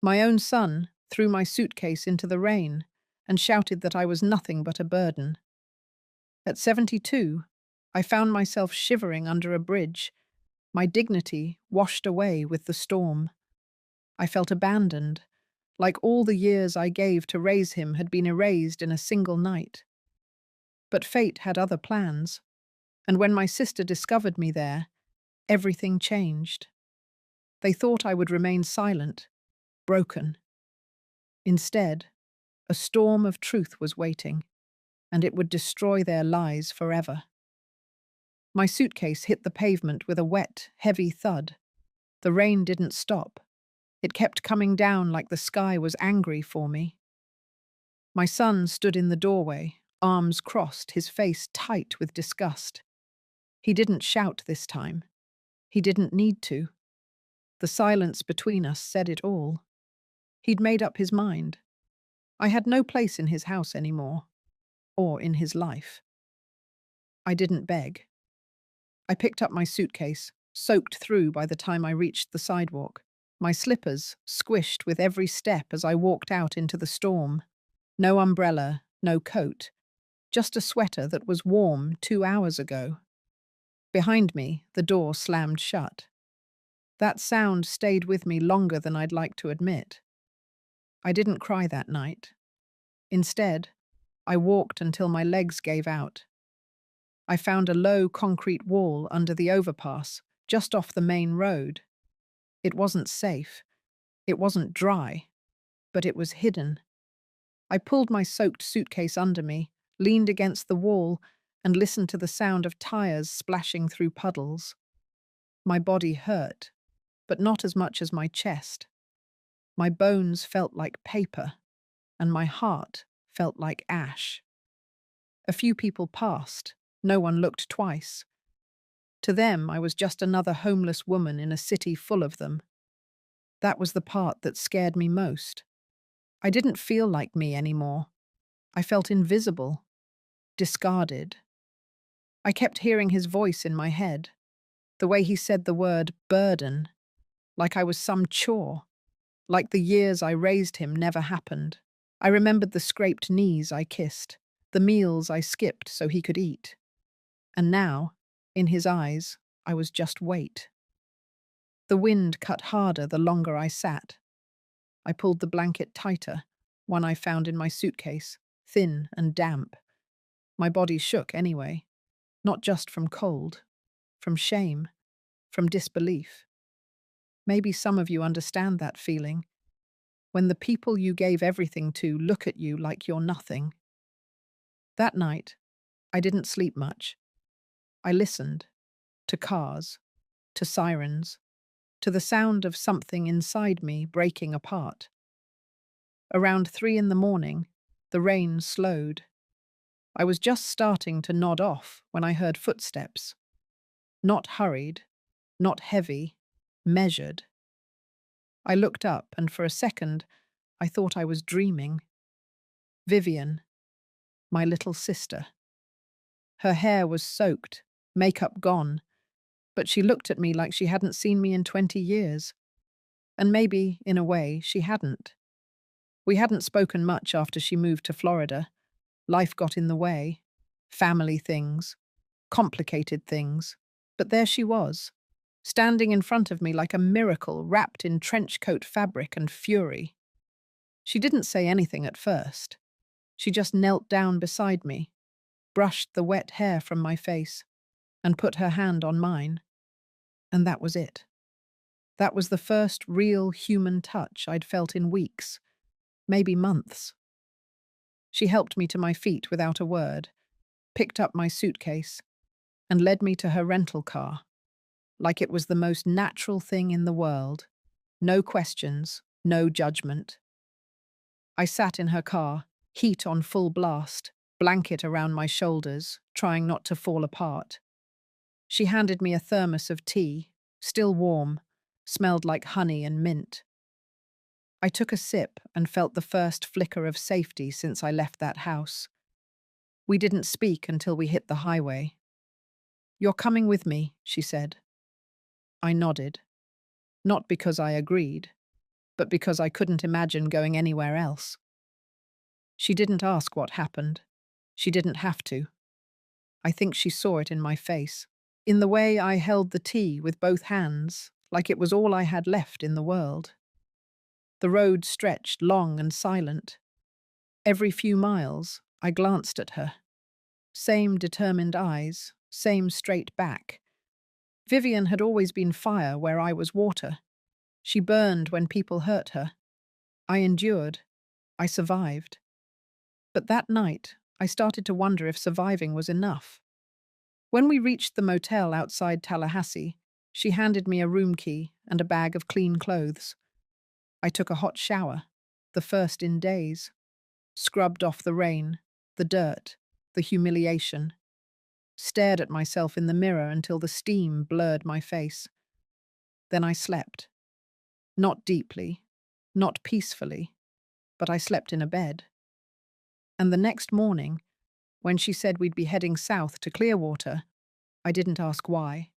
My own son threw my suitcase into the rain and shouted that I was nothing but a burden. At 72, I found myself shivering under a bridge, my dignity washed away with the storm. I felt abandoned, like all the years I gave to raise him had been erased in a single night. But fate had other plans, and when my sister discovered me there, everything changed. They thought I would remain silent, broken. Instead, a storm of truth was waiting, and it would destroy their lies forever. My suitcase hit the pavement with a wet, heavy thud. The rain didn't stop. It kept coming down like the sky was angry for me. My son stood in the doorway, arms crossed, his face tight with disgust. He didn't shout this time. He didn't need to. The silence between us said it all. He'd made up his mind. I had no place in his house anymore, or in his life. I didn't beg. I picked up my suitcase, soaked through by the time I reached the sidewalk. My slippers squished with every step as I walked out into the storm. No umbrella, no coat, just a sweater that was warm 2 hours ago. Behind me, the door slammed shut. That sound stayed with me longer than I'd like to admit. I didn't cry that night. Instead, I walked until my legs gave out. I found a low concrete wall under the overpass, just off the main road. It wasn't safe. It wasn't dry, but it was hidden. I pulled my soaked suitcase under me, leaned against the wall, and listened to the sound of tires splashing through puddles. My body hurt, but not as much as my chest. My bones felt like paper, and my heart felt like ash. A few people passed. No one looked twice. To them, I was just another homeless woman in a city full of them. That was the part that scared me most. I didn't feel like me anymore. I felt invisible, discarded. I kept hearing his voice in my head, the way he said the word burden, like I was some chore, like the years I raised him never happened. I remembered the scraped knees I kissed, the meals I skipped so he could eat. And now, in his eyes, I was just weight. The wind cut harder the longer I sat. I pulled the blanket tighter, one I found in my suitcase, thin and damp. My body shook anyway, not just from cold, from shame, from disbelief. Maybe some of you understand that feeling, when the people you gave everything to look at you like you're nothing. That night, I didn't sleep much. I listened to cars, to sirens, to the sound of something inside me breaking apart. Around 3 in the morning, the rain slowed. I was just starting to nod off when I heard footsteps. Not hurried, not heavy, measured. I looked up, and for a second, I thought I was dreaming. Vivian, my little sister. Her hair was soaked, makeup gone, but she looked at me like she hadn't seen me in 20 years. And maybe, in a way, she hadn't. We hadn't spoken much after she moved to Florida. Life got in the way. Family things. Complicated things. But there she was, standing in front of me like a miracle wrapped in trench coat fabric and fury. She didn't say anything at first. She just knelt down beside me, brushed the wet hair from my face, and put her hand on mine. And that was it. That was the first real human touch I'd felt in weeks, maybe months. She helped me to my feet without a word, picked up my suitcase, and led me to her rental car, like it was the most natural thing in the world. No questions, no judgment. I sat in her car, heat on full blast, blanket around my shoulders, trying not to fall apart. She handed me a thermos of tea, still warm, smelled like honey and mint. I took a sip and felt the first flicker of safety since I left that house. We didn't speak until we hit the highway. "You're coming with me," she said. I nodded. Not because I agreed, but because I couldn't imagine going anywhere else. She didn't ask what happened. She didn't have to. I think she saw it in my face, in the way I held the tea with both hands, like it was all I had left in the world. The road stretched long and silent. Every few miles, I glanced at her. Same determined eyes, same straight back. Vivian had always been fire where I was water. She burned when people hurt her. I endured. I survived. But that night, I started to wonder if surviving was enough. When we reached the motel outside Tallahassee, she handed me a room key and a bag of clean clothes. I took a hot shower, the first in days, scrubbed off the rain, the dirt, the humiliation, stared at myself in the mirror until the steam blurred my face. Then I slept. Not deeply, not peacefully, but I slept in a bed. And the next morning, when she said we'd be heading south to Clearwater, I didn't ask why.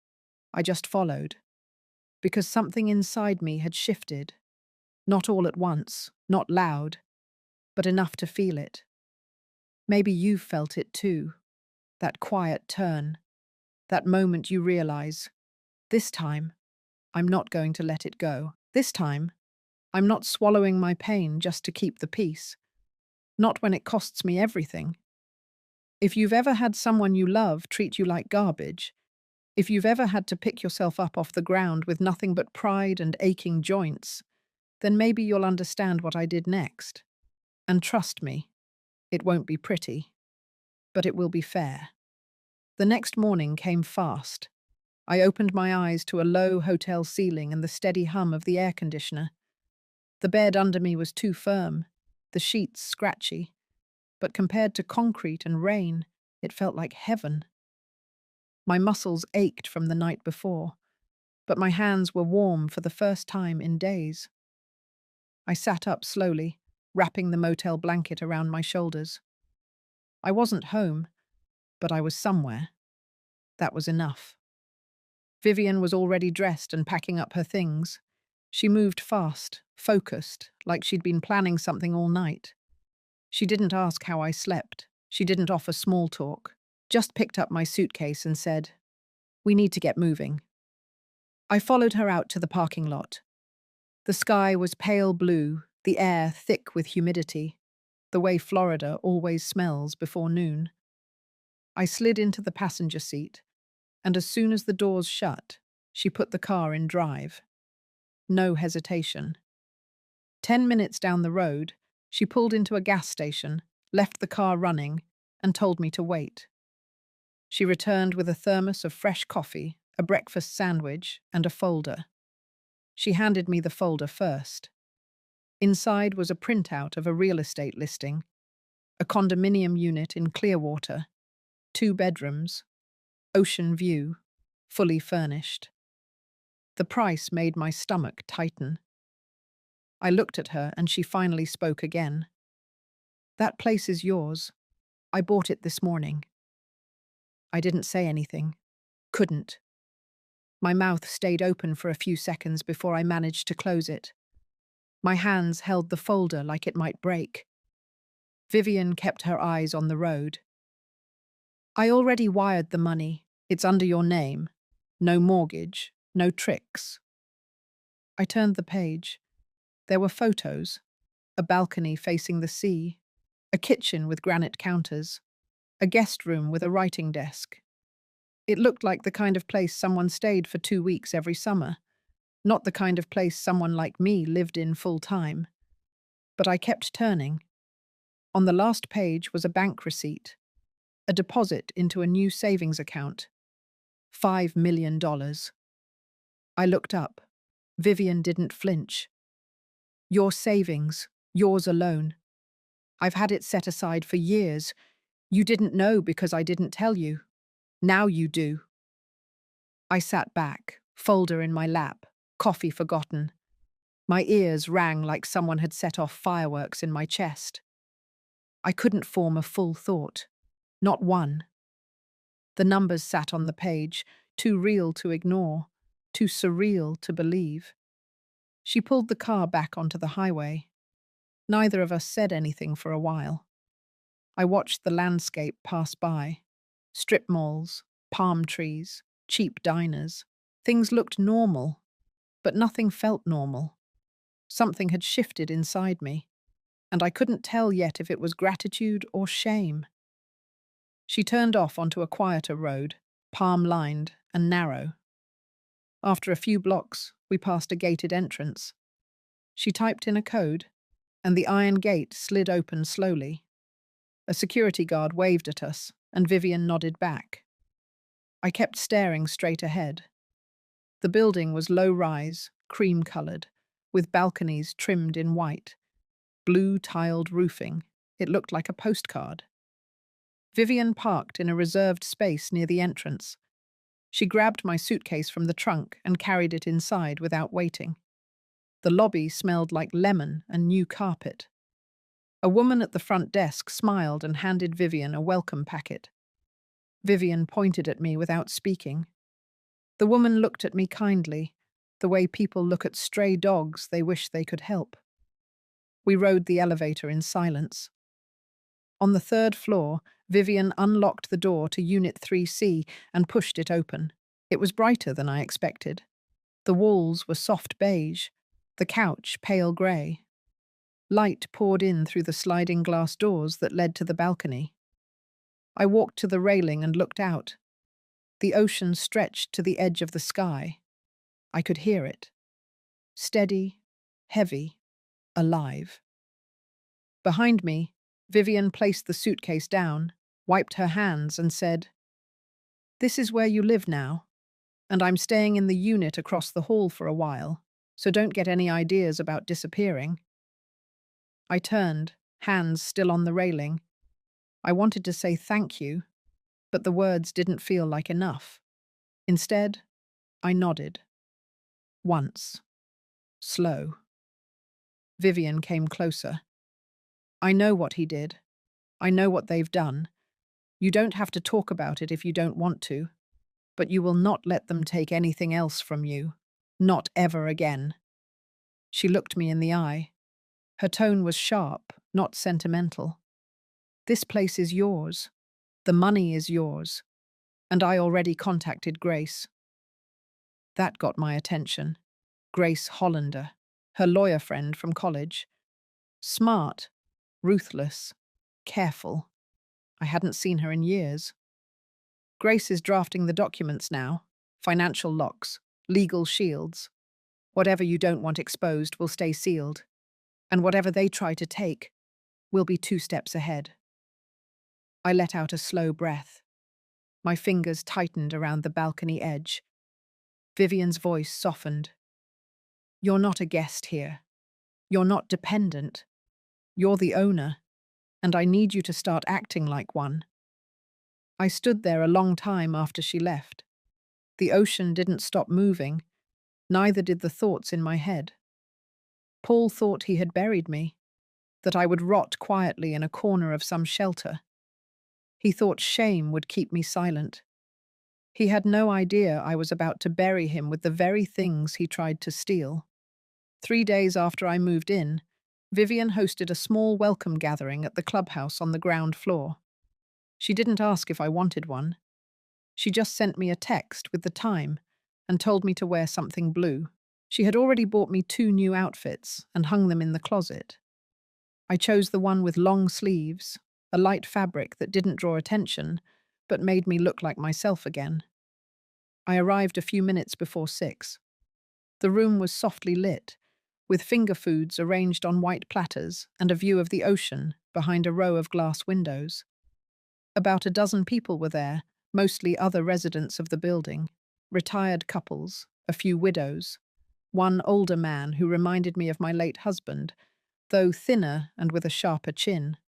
I just followed. Because something inside me had shifted. Not all at once, not loud, but enough to feel it. Maybe you've felt it too. That quiet turn. That moment you realize, this time, I'm not going to let it go. This time, I'm not swallowing my pain just to keep the peace. Not when it costs me everything. If you've ever had someone you love treat you like garbage, if you've ever had to pick yourself up off the ground with nothing but pride and aching joints, then maybe you'll understand what I did next. And trust me, it won't be pretty, but it will be fair. The next morning came fast. I opened my eyes to a low hotel ceiling and the steady hum of the air conditioner. The bed under me was too firm, the sheets scratchy, but compared to concrete and rain, it felt like heaven. My muscles ached from the night before, but my hands were warm for the first time in days. I sat up slowly, wrapping the motel blanket around my shoulders. I wasn't home, but I was somewhere. That was enough. Vivian was already dressed and packing up her things. She moved fast, focused, like she'd been planning something all night. She didn't ask how I slept. She didn't offer small talk. Just picked up my suitcase and said, "We need to get moving." I followed her out to the parking lot. The sky was pale blue, the air thick with humidity, the way Florida always smells before noon. I slid into the passenger seat, and as soon as the doors shut, she put the car in drive. No hesitation. 10 minutes down the road, she pulled into a gas station, left the car running, and told me to wait. She returned with a thermos of fresh coffee, a breakfast sandwich, and a folder. She handed me the folder first. Inside was a printout of a real estate listing, a condominium unit in Clearwater, 2 bedrooms, ocean view, fully furnished. The price made my stomach tighten. I looked at her and she finally spoke again. "That place is yours. I bought it this morning." I didn't say anything. Couldn't. My mouth stayed open for a few seconds before I managed to close it. My hands held the folder like it might break. Vivian kept her eyes on the road. "I already wired the money. It's under your name. No mortgage, no tricks." I turned the page. There were photos, a balcony facing the sea, a kitchen with granite counters, a guest room with a writing desk. It looked like the kind of place someone stayed for 2 weeks every summer, not the kind of place someone like me lived in full time. But I kept turning. On the last page was a bank receipt, a deposit into a new savings account. $5 million. I looked up. Vivian didn't flinch. "Your savings, yours alone. I've had it set aside for years. You didn't know because I didn't tell you. Now you do." I sat back, folder in my lap, coffee forgotten. My ears rang like someone had set off fireworks in my chest. I couldn't form a full thought. Not one. The numbers sat on the page, too real to ignore, too surreal to believe. She pulled the car back onto the highway. Neither of us said anything for a while. I watched the landscape pass by. Strip malls, palm trees, cheap diners. Things looked normal, but nothing felt normal. Something had shifted inside me, and I couldn't tell yet if it was gratitude or shame. She turned off onto a quieter road, palm-lined and narrow. After a few blocks, we passed a gated entrance. She typed in a code, and the iron gate slid open slowly. A security guard waved at us, and Vivian nodded back. I kept staring straight ahead. The building was low-rise, cream-coloured, with balconies trimmed in white. Blue-tiled roofing. It looked like a postcard. Vivian parked in a reserved space near the entrance. She grabbed my suitcase from the trunk and carried it inside without waiting. The lobby smelled like lemon and new carpet. A woman at the front desk smiled and handed Vivian a welcome packet. Vivian pointed at me without speaking. The woman looked at me kindly, the way people look at stray dogs they wish they could help. We rode the elevator in silence. On the third floor, Vivian unlocked the door to Unit 3C and pushed it open. It was brighter than I expected. The walls were soft beige, the couch pale grey. Light poured in through the sliding glass doors that led to the balcony. I walked to the railing and looked out. The ocean stretched to the edge of the sky. I could hear it. Steady, heavy, alive. Behind me, Vivian placed the suitcase down, wiped her hands and said, "This is where you live now, and I'm staying in the unit across the hall for a while, so don't get any ideas about disappearing." I turned, hands still on the railing. I wanted to say thank you, but the words didn't feel like enough. Instead, I nodded. Once. Slow. Vivian came closer. "I know what he did. I know what they've done. You don't have to talk about it if you don't want to, but you will not let them take anything else from you. Not ever again." She looked me in the eye. Her tone was sharp, not sentimental. "This place is yours. The money is yours. And I already contacted Grace." That got my attention. Grace Hollander, her lawyer friend from college. Smart, ruthless, careful. I hadn't seen her in years. "Grace is drafting the documents now. Financial locks, legal shields. Whatever you don't want exposed will stay sealed. And whatever they try to take will be 2 steps ahead." I let out a slow breath. My fingers tightened around the balcony edge. Vivian's voice softened. "You're not a guest here. You're not dependent. You're the owner, and I need you to start acting like one." I stood there a long time after she left. The ocean didn't stop moving, neither did the thoughts in my head. Paul thought he had buried me, that I would rot quietly in a corner of some shelter. He thought shame would keep me silent. He had no idea I was about to bury him with the very things he tried to steal. 3 days after I moved in, Vivian hosted a small welcome gathering at the clubhouse on the ground floor. She didn't ask if I wanted one. She just sent me a text with the time and told me to wear something blue. She had already bought me 2 new outfits and hung them in the closet. I chose the one with long sleeves, a light fabric that didn't draw attention, but made me look like myself again. I arrived a few minutes before 6. The room was softly lit, with finger foods arranged on white platters and a view of the ocean behind a row of glass windows. About a dozen people were there, mostly other residents of the building, retired couples, a few widows, one older man who reminded me of my late husband, though thinner and with a sharper chin.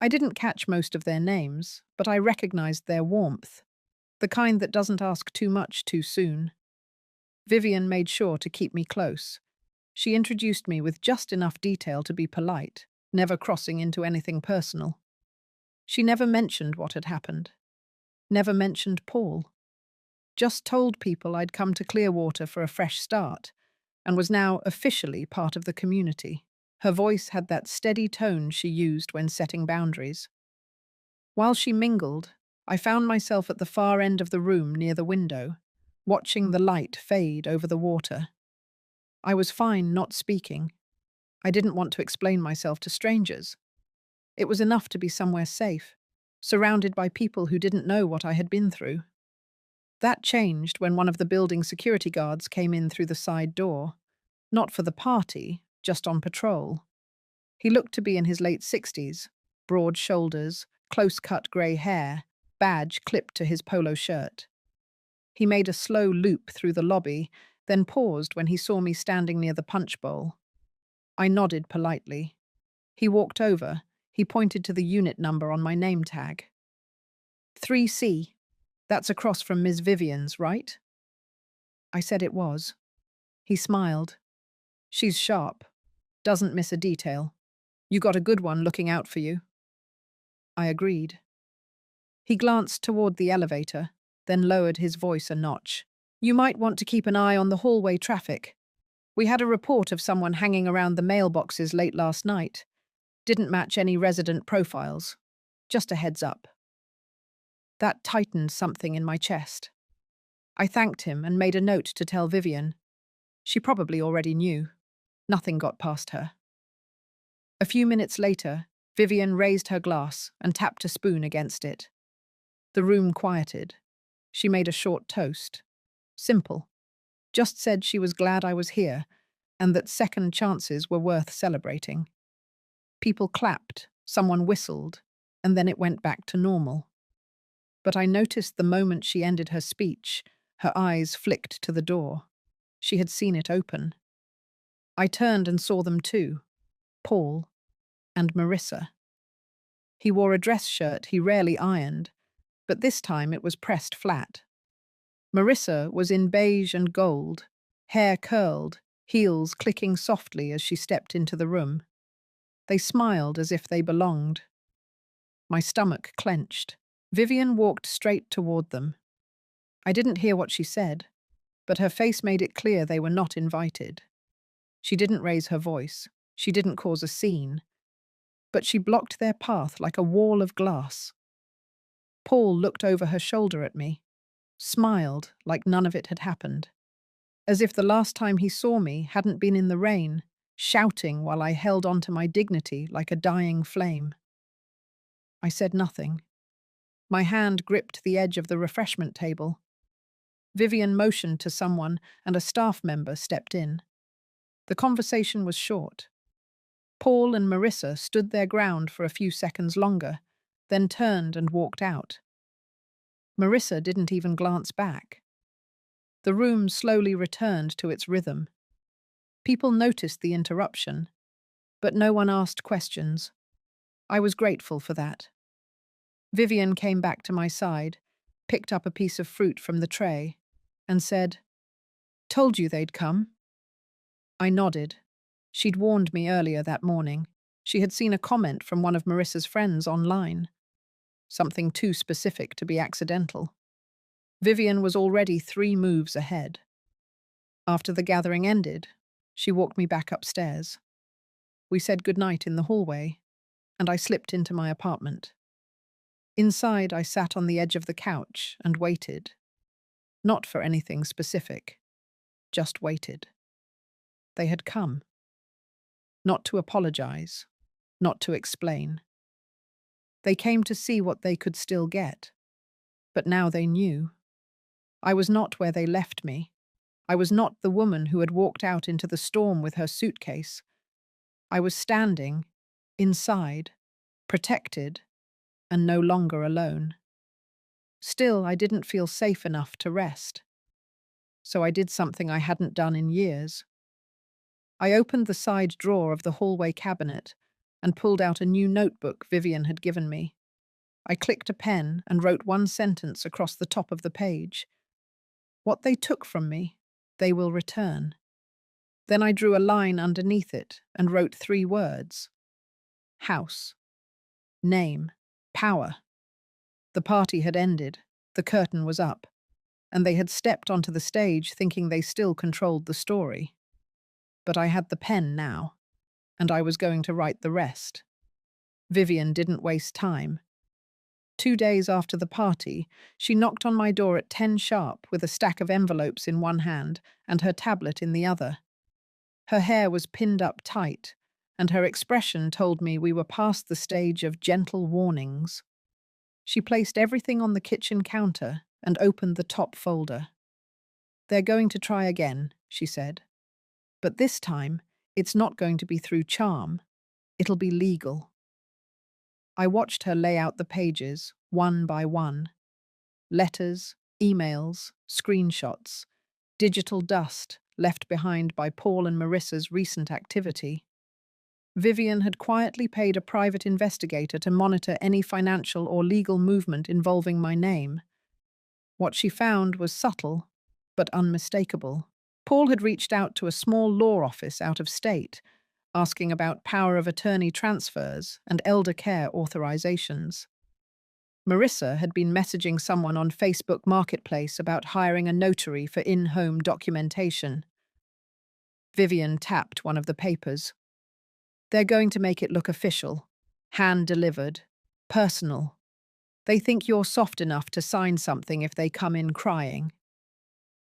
I didn't catch most of their names, but I recognized their warmth, the kind that doesn't ask too much too soon. Vivian made sure to keep me close. She introduced me with just enough detail to be polite, never crossing into anything personal. She never mentioned what had happened. Never mentioned Paul. Just told people I'd come to Clearwater for a fresh start, and was now officially part of the community. Her voice had that steady tone she used when setting boundaries. While she mingled, I found myself at the far end of the room near the window, watching the light fade over the water. I was fine not speaking. I didn't want to explain myself to strangers. It was enough to be somewhere safe, surrounded by people who didn't know what I had been through. That changed when one of the building security guards came in through the side door, not for the party, just on patrol. He looked to be in his late 60s, broad shoulders, close-cut grey hair, badge clipped to his polo shirt. He made a slow loop through the lobby, then paused when he saw me standing near the punch bowl. I nodded politely. He walked over. He pointed to the unit number on my name tag. 3C. That's across from Ms. Vivian's, right? I said it was. He smiled. She's sharp. Doesn't miss a detail. You got a good one looking out for you. I agreed. He glanced toward the elevator, then lowered his voice a notch. You might want to keep an eye on the hallway traffic. We had a report of someone hanging around the mailboxes late last night. Didn't match any resident profiles. Just a heads up. That tightened something in my chest. I thanked him and made a note to tell Vivian. She probably already knew. Nothing got past her. A few minutes later, Vivian raised her glass and tapped a spoon against it. The room quieted. She made a short toast. Simple. Just said she was glad I was here and that second chances were worth celebrating. People clapped, someone whistled, and then it went back to normal. But I noticed the moment she ended her speech, her eyes flicked to the door. She had seen it open. I turned and saw them too, Paul and Marissa. He wore a dress shirt he rarely ironed, but this time it was pressed flat. Marissa was in beige and gold, hair curled, heels clicking softly as she stepped into the room. They smiled as if they belonged. My stomach clenched. Vivian walked straight toward them. I didn't hear what she said, but her face made it clear they were not invited. She didn't raise her voice. She didn't cause a scene. But she blocked their path like a wall of glass. Paul looked over her shoulder at me, smiled like none of it had happened, as if the last time he saw me hadn't been in the rain, shouting while I held on to my dignity like a dying flame. I said nothing. My hand gripped the edge of the refreshment table. Vivian motioned to someone, and a staff member stepped in. The conversation was short. Paul and Marissa stood their ground for a few seconds longer, then turned and walked out. Marissa didn't even glance back. The room slowly returned to its rhythm. People noticed the interruption, but no one asked questions. I was grateful for that. Vivian came back to my side, picked up a piece of fruit from the tray, and said, "Told you they'd come." I nodded. She'd warned me earlier that morning. She had seen a comment from one of Marissa's friends online. Something too specific to be accidental. Vivian was already 3 moves ahead. After the gathering ended, she walked me back upstairs. We said goodnight in the hallway, and I slipped into my apartment. Inside, I sat on the edge of the couch and waited. Not for anything specific, just waited. They had come. Not to apologize, not to explain. They came to see what they could still get. But now they knew. I was not where they left me. I was not the woman who had walked out into the storm with her suitcase. I was standing, inside, protected, and no longer alone. Still, I didn't feel safe enough to rest. So I did something I hadn't done in years. I opened the side drawer of the hallway cabinet and pulled out a new notebook Vivian had given me. I clicked a pen and wrote one sentence across the top of the page. What they took from me, they will return. Then I drew a line underneath it and wrote 3 words. House. Name. Power. The party had ended, the curtain was up, and they had stepped onto the stage thinking they still controlled the story. But I had the pen now, and I was going to write the rest. Vivian didn't waste time. 2 days after the party, she knocked on my door at 10 sharp with a stack of envelopes in one hand and her tablet in the other. Her hair was pinned up tight, and her expression told me we were past the stage of gentle warnings. She placed everything on the kitchen counter and opened the top folder. "They're going to try again," she said. "But this time, it's not going to be through charm. It'll be legal." I watched her lay out the pages, one by one. Letters, emails, screenshots, digital dust left behind by Paul and Marissa's recent activity. Vivian had quietly paid a private investigator to monitor any financial or legal movement involving my name. What she found was subtle, but unmistakable. Paul had reached out to a small law office out of state, asking about power of attorney transfers and elder care authorizations. Marissa had been messaging someone on Facebook Marketplace about hiring a notary for in-home documentation. Vivian tapped one of the papers. "They're going to make it look official, hand-delivered, personal. They think you're soft enough to sign something if they come in crying."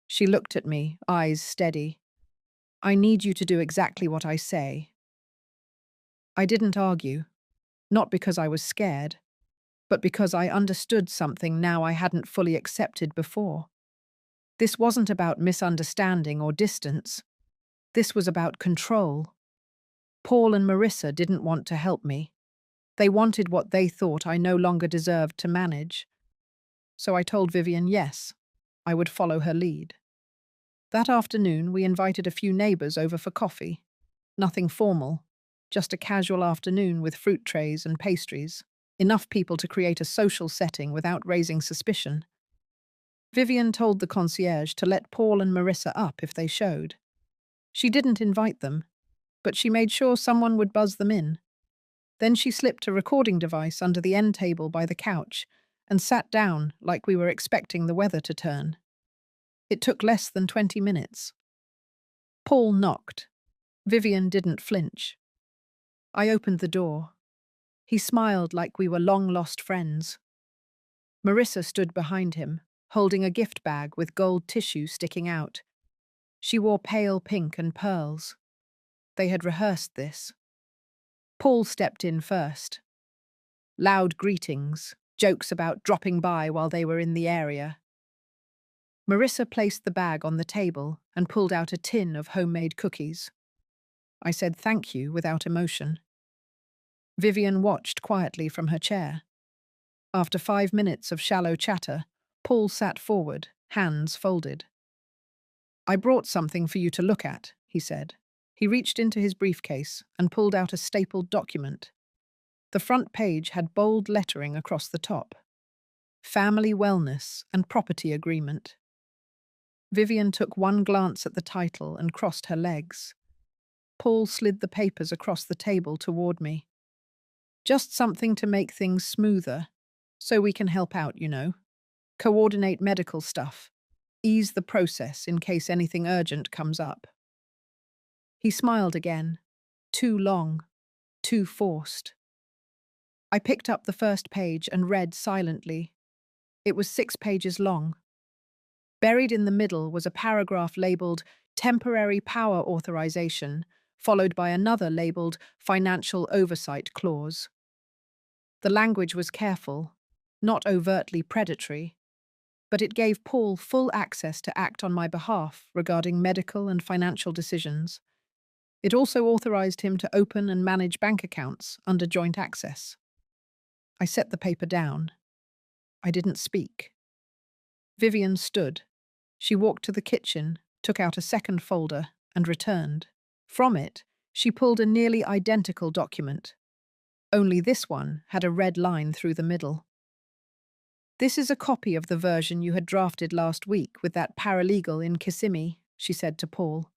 She looked at me, eyes steady. "I need you to do exactly what I say." I didn't argue, not because I was scared, but because I understood something now I hadn't fully accepted before. This wasn't about misunderstanding or distance. This was about control. Paul and Marissa didn't want to help me. They wanted what they thought I no longer deserved to manage. So I told Vivian yes, I would follow her lead. That afternoon, we invited a few neighbours over for coffee. Nothing formal, just a casual afternoon with fruit trays and pastries. Enough people to create a social setting without raising suspicion. Vivian told the concierge to let Paul and Marissa up if they showed. She didn't invite them, but she made sure someone would buzz them in. Then she slipped a recording device under the end table by the couch and sat down like we were expecting the weather to turn. It took less than 20 minutes. Paul knocked. Vivian didn't flinch. I opened the door. He smiled like we were long-lost friends. Marissa stood behind him, holding a gift bag with gold tissue sticking out. She wore pale pink and pearls. They had rehearsed this. Paul stepped in first. Loud greetings, jokes about dropping by while they were in the area. Marissa placed the bag on the table and pulled out a tin of homemade cookies. I said thank you without emotion. Vivian watched quietly from her chair. After 5 minutes of shallow chatter, Paul sat forward, hands folded. "I brought something for you to look at," he said. He reached into his briefcase and pulled out a stapled document. The front page had bold lettering across the top. Family Wellness and Property Agreement. Vivian took one glance at the title and crossed her legs. Paul slid the papers across the table toward me. "Just something to make things smoother, so we can help out, you know. Coordinate medical stuff. Ease the process in case anything urgent comes up." He smiled again. Too long. Too forced. I picked up the first page and read silently. It was 6 pages long. Buried in the middle was a paragraph labeled Temporary Power Authorization, followed by another labeled Financial Oversight Clause. The language was careful, not overtly predatory, but it gave Paul full access to act on my behalf regarding medical and financial decisions. It also authorized him to open and manage bank accounts under joint access. I set the paper down. I didn't speak. Vivian stood. She walked to the kitchen, took out a second folder, and returned. From it, she pulled a nearly identical document. Only this one had a red line through the middle. "This is a copy of the version you had drafted last week with that paralegal in Kissimmee," she said to Paul.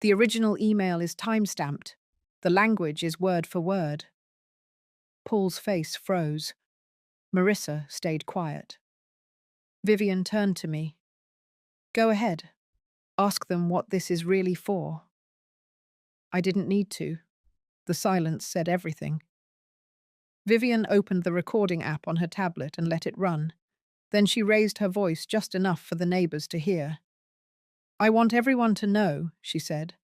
"The original email is time-stamped. The language is word for word." Paul's face froze. Marissa stayed quiet. Vivian turned to me. "Go ahead. Ask them what this is really for." I didn't need to. The silence said everything. Vivian opened the recording app on her tablet and let it run. Then she raised her voice just enough for the neighbors to hear. I want everyone to know, she said,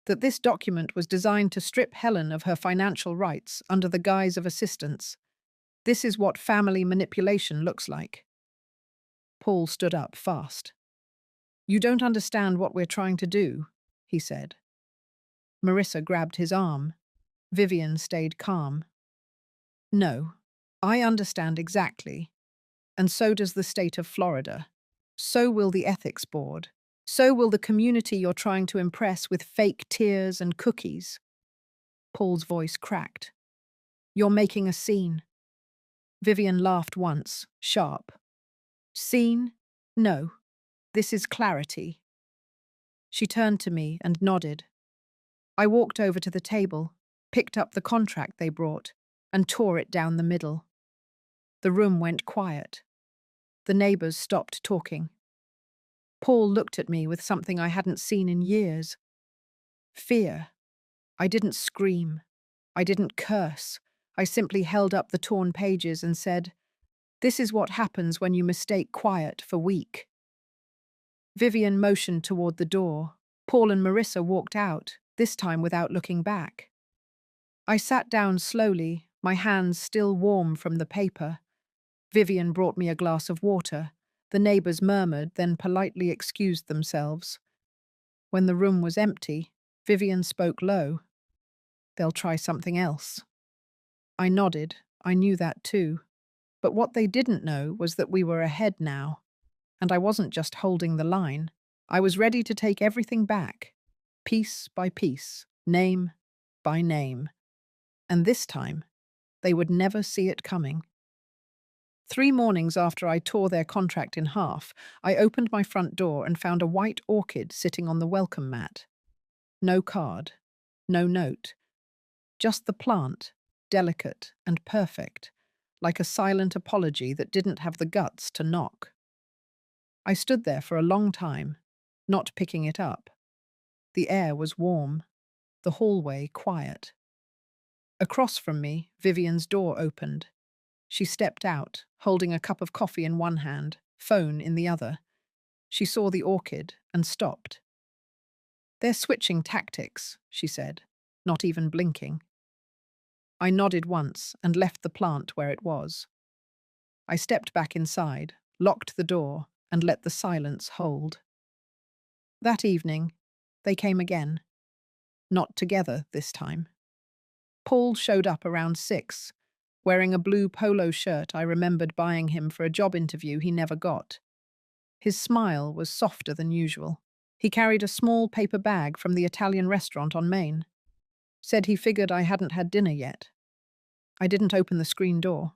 that this document was designed to strip Helen of her financial rights under the guise of assistance. This is what family manipulation looks like. Paul stood up fast. You don't understand what we're trying to do, he said. Marissa grabbed his arm. Vivian stayed calm. No, I understand exactly. And so does the state of Florida. So will the ethics board. So will the community you're trying to impress with fake tears and cookies. Paul's voice cracked. You're making a scene. Vivian laughed once, sharp. Scene? No. This is clarity. She turned to me and nodded. I walked over to the table, picked up the contract they brought, and tore it down the middle. The room went quiet. The neighbors stopped talking. Paul looked at me with something I hadn't seen in years. Fear. I didn't scream. I didn't curse. I simply held up the torn pages and said, "This is what happens when you mistake quiet for weak." Vivian motioned toward the door. Paul and Marissa walked out, this time without looking back. I sat down slowly, my hands still warm from the paper. Vivian brought me a glass of water. The neighbors murmured, then politely excused themselves. When the room was empty, Vivian spoke low. They'll try something else. I nodded. I knew that too. But what they didn't know was that we were ahead now. And I wasn't just holding the line. I was ready to take everything back, piece by piece, name by name. And this time, they would never see it coming. 3 mornings after I tore their contract in half, I opened my front door and found a white orchid sitting on the welcome mat. No card, no note. Just the plant, delicate and perfect, like a silent apology that didn't have the guts to knock. I stood there for a long time, not picking it up. The air was warm, the hallway quiet. Across from me, Vivian's door opened. She stepped out, holding a cup of coffee in one hand, phone in the other. She saw the orchid and stopped. They're switching tactics, she said, not even blinking. I nodded once and left the plant where it was. I stepped back inside, locked the door, and let the silence hold. That evening, they came again. Not together this time. Paul showed up around 6, wearing a blue polo shirt I remembered buying him for a job interview he never got. His smile was softer than usual. He carried a small paper bag from the Italian restaurant on Main. Said he figured I hadn't had dinner yet. I didn't open the screen door.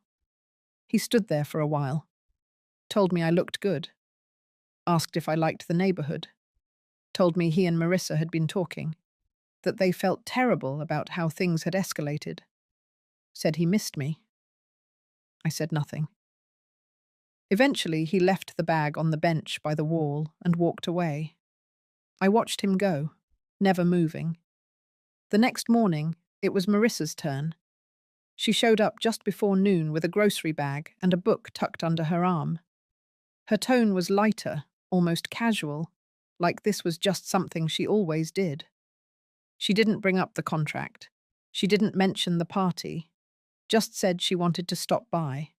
He stood there for a while. Told me I looked good. Asked if I liked the neighborhood. Told me he and Marissa had been talking. That they felt terrible about how things had escalated. Said he missed me. I said nothing. Eventually, he left the bag on the bench by the wall and walked away. I watched him go, never moving. The next morning, it was Marissa's turn. She showed up just before noon with a grocery bag and a book tucked under her arm. Her tone was lighter, almost casual, like this was just something she always did. She didn't bring up the contract. She didn't mention the party. Just said she wanted to stop by,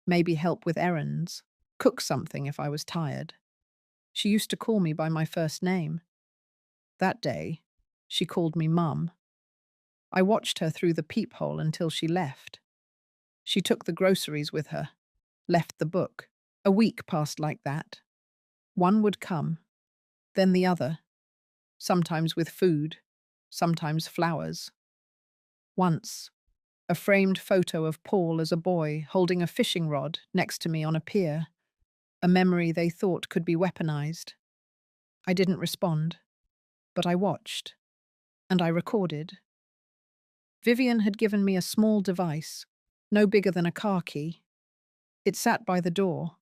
maybe help with errands, cook something if I was tired. She used to call me by my first name. That day, she called me Mum. I watched her through the peephole until she left. She took the groceries with her, left the book. A week passed like that. One would come, then the other, sometimes with food, sometimes flowers. Once, a framed photo of Paul as a boy holding a fishing rod next to me on a pier, a memory they thought could be weaponized. I didn't respond, but I watched, and I recorded. Vivian had given me a small device, no bigger than a car key. It sat by the door,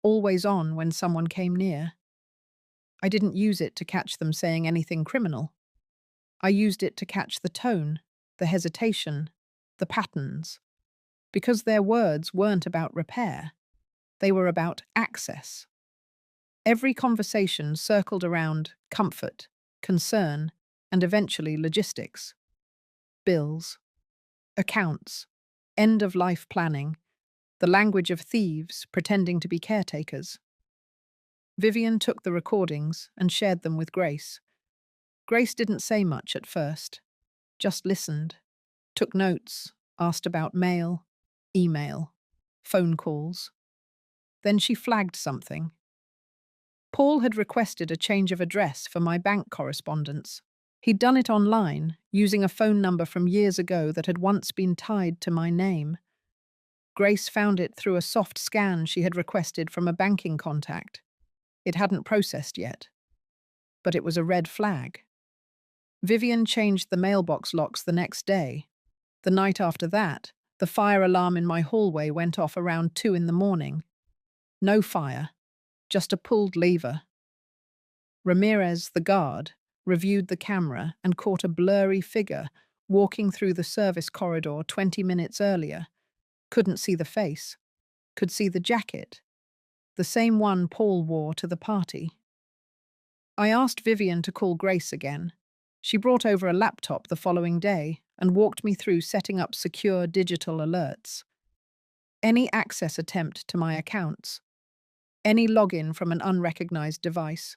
always on when someone came near. I didn't use it to catch them saying anything criminal. I used it to catch the tone, the hesitation, the patterns, because their words weren't about repair, they were about access. Every conversation circled around comfort, concern, and eventually logistics. Bills, accounts, end-of-life planning, the language of thieves pretending to be caretakers. Vivian took the recordings and shared them with Grace. Grace didn't say much at first, just listened, took notes, asked about mail, email, phone calls. Then she flagged something. Paul had requested a change of address for my bank correspondence. He'd done it online, using a phone number from years ago that had once been tied to my name. Grace found it through a soft scan she had requested from a banking contact. It hadn't processed yet, but it was a red flag. Vivian changed the mailbox locks the next day. The night after that, the fire alarm in my hallway went off around 2 in the morning. No fire, just a pulled lever. Ramirez, the guard, reviewed the camera and caught a blurry figure walking through the service corridor 20 minutes earlier. Couldn't see the face, could see the jacket, the same one Paul wore to the party. I asked Vivian to call Grace again. She brought over a laptop the following day and walked me through setting up secure digital alerts. Any access attempt to my accounts, any login from an unrecognized device,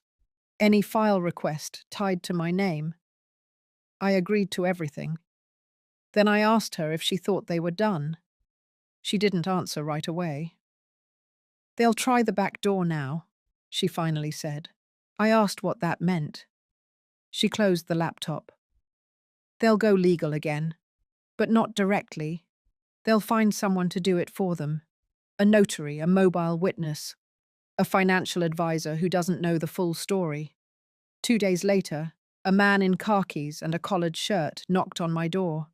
any file request tied to my name. I agreed to everything. Then I asked her if she thought they were done. She didn't answer right away. "They'll try the back door now," she finally said. I asked what that meant. She closed the laptop. "They'll go legal again, but not directly. They'll find someone to do it for them. A notary, a mobile witness, a financial advisor who doesn't know the full story." 2 days later, a man in khakis and a collared shirt knocked on my door.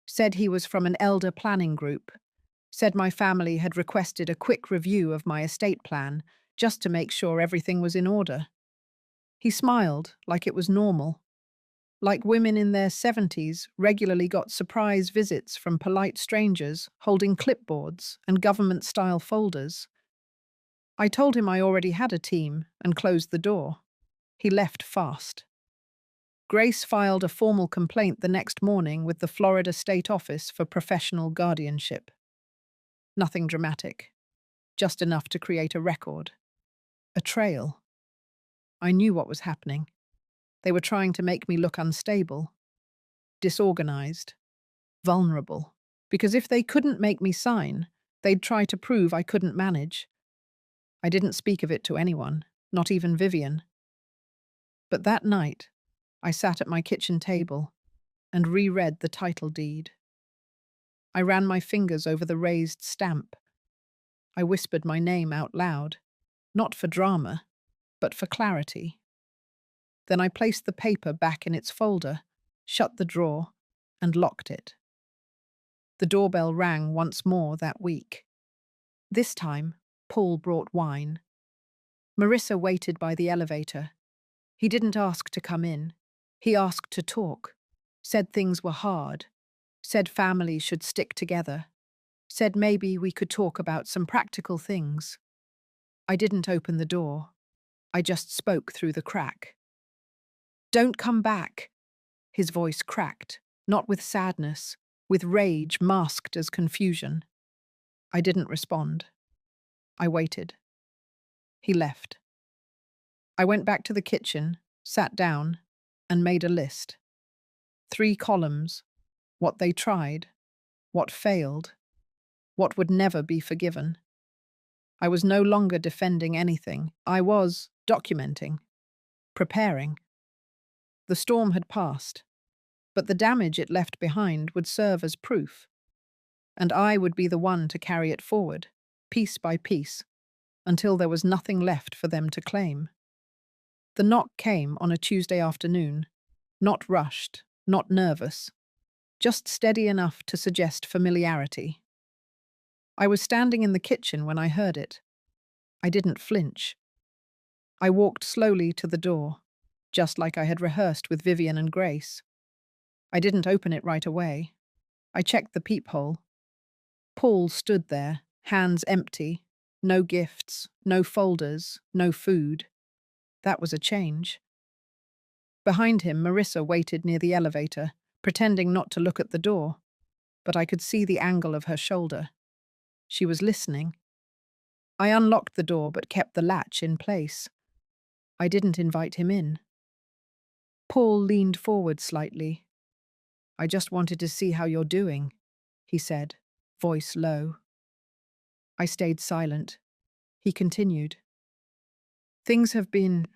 Said he was from an elder planning group. Said my family had requested a quick review of my estate plan just to make sure everything was in order. He smiled like it was normal. Like women in their 70s regularly got surprise visits from polite strangers holding clipboards and government-style folders. I told him I already had a team and closed the door. He left fast. Grace filed a formal complaint the next morning with the Florida State Office for Professional Guardianship. Nothing dramatic, just enough to create a record. A trail. I knew what was happening. They were trying to make me look unstable, disorganized, vulnerable. Because if they couldn't make me sign, they'd try to prove I couldn't manage. I didn't speak of it to anyone, not even Vivian. But that night, I sat at my kitchen table and reread the title deed. I ran my fingers over the raised stamp. I whispered my name out loud, not for drama, but for clarity. Then I placed the paper back in its folder, shut the drawer, and locked it. The doorbell rang once more that week. This time, Paul brought wine. Marissa waited by the elevator. He didn't ask to come in. He asked to talk. Said things were hard. Said families should stick together. Said maybe we could talk about some practical things. I didn't open the door. I just spoke through the crack. "Don't come back." His voice cracked, not with sadness, with rage masked as confusion. I didn't respond. I waited. He left. I went back to the kitchen, sat down, and made a list. 3 columns: what they tried, what failed, what would never be forgiven. I was no longer defending anything. I was documenting, preparing. The storm had passed, but the damage it left behind would serve as proof, and I would be the one to carry it forward, piece by piece, until there was nothing left for them to claim. The knock came on a Tuesday afternoon, not rushed, not nervous, just steady enough to suggest familiarity. I was standing in the kitchen when I heard it. I didn't flinch. I walked slowly to the door, just like I had rehearsed with Vivian and Grace. I didn't open it right away. I checked the peephole. Paul stood there, hands empty, no gifts, no folders, no food. That was a change. Behind him, Marissa waited near the elevator, pretending not to look at the door, but I could see the angle of her shoulder. She was listening. I unlocked the door but kept the latch in place. I didn't invite him in. Paul leaned forward slightly. "I just wanted to see how you're doing," he said, voice low. I stayed silent. He continued. "Things have been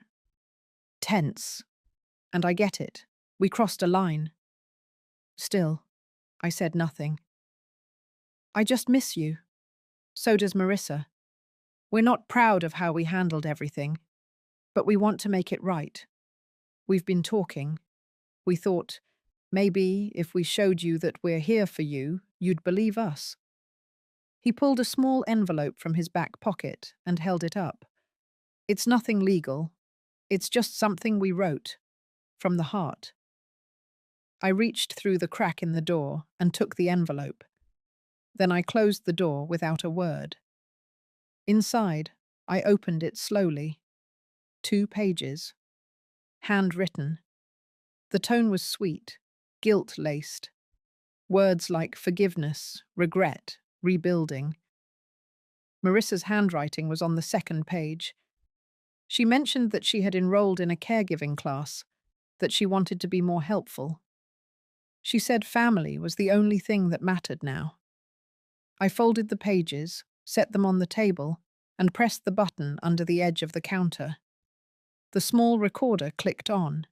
tense, and I get it. We crossed a line." Still, I said nothing. "I just miss you. So does Marissa. We're not proud of how we handled everything, but we want to make it right. We've been talking. We thought, maybe if we showed you that we're here for you, you'd believe us." He pulled a small envelope from his back pocket and held it up. "It's nothing legal. It's just something we wrote. From the heart." I reached through the crack in the door and took the envelope. Then I closed the door without a word. Inside, I opened it slowly. 2 pages. Handwritten. The tone was sweet, guilt-laced. Words like forgiveness, regret, rebuilding. Marissa's handwriting was on the 2nd page. She mentioned that she had enrolled in a caregiving class, that she wanted to be more helpful. She said family was the only thing that mattered now. I folded the pages, set them on the table, and pressed the button under the edge of the counter. The small recorder clicked on.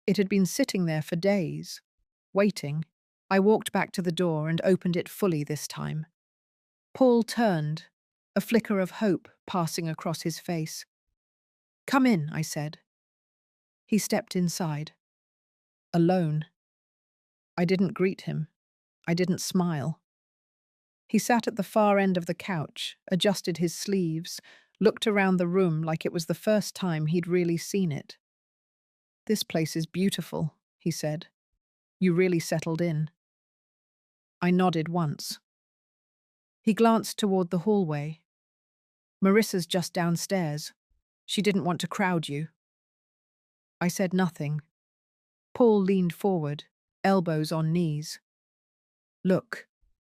It had been sitting there for days, waiting. I walked back to the door and opened it fully this time. Paul turned, a flicker of hope passing across his face. "Come in," I said. He stepped inside. Alone. I didn't greet him. I didn't smile. He sat at the far end of the couch, adjusted his sleeves, looked around the room like it was the first time he'd really seen it. "This place is beautiful," he said. "You really settled in." I nodded once. He glanced toward the hallway. "Marissa's just downstairs. She didn't want to crowd you." I said nothing. Paul leaned forward, elbows on knees. "Look,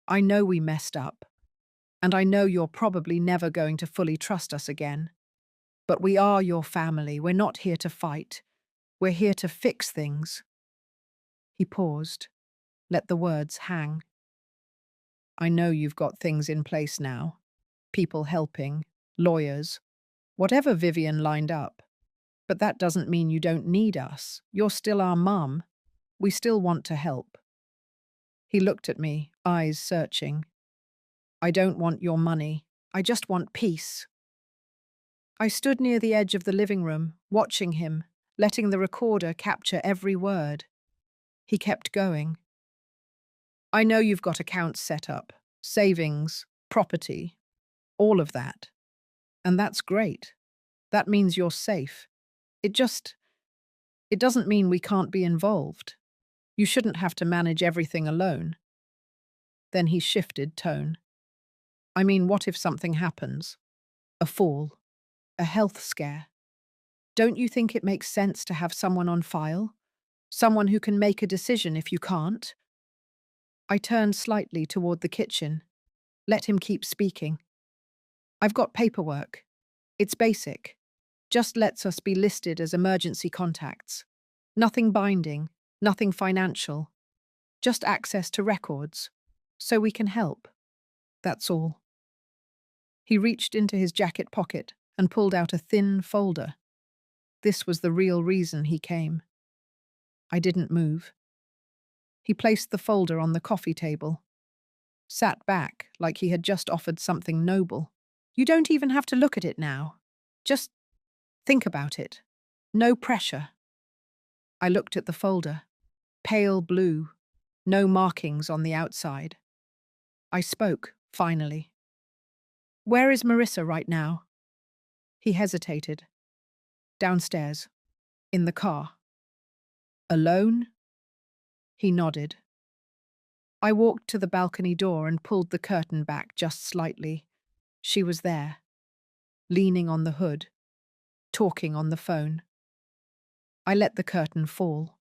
I know we messed up, and I know you're probably never going to fully trust us again. But we are your family. We're not here to fight. We're here to fix things." He paused, let the words hang. "I know you've got things in place now. People helping, lawyers, whatever Vivian lined up. But that doesn't mean you don't need us. You're still our mum. We still want to help." He looked at me, eyes searching. "I don't want your money. I just want peace." I stood near the edge of the living room, watching him, letting the recorder capture every word. He kept going. "I know you've got accounts set up, savings, property, all of that. And that's great. That means you're safe. It doesn't mean we can't be involved. You shouldn't have to manage everything alone." Then he shifted tone. "I mean, what if something happens? A fall? A health scare? Don't you think it makes sense to have someone on file? Someone who can make a decision if you can't?" I turned slightly toward the kitchen. Let him keep speaking. "I've got paperwork. It's basic. Just lets us be listed as emergency contacts. Nothing binding, nothing financial. Just access to records. So we can help. That's all." He reached into his jacket pocket and pulled out a thin folder. This was the real reason he came. I didn't move. He placed the folder on the coffee table. Sat back like he had just offered something noble. "You don't even have to look at it now. Just think about it. No pressure." I looked at the folder. Pale blue. No markings on the outside. I spoke, finally. "Where is Marissa right now?" He hesitated. "Downstairs. In the car." "Alone?" He nodded. I walked to the balcony door and pulled the curtain back just slightly. She was there, leaning on the hood, talking on the phone. I let the curtain fall.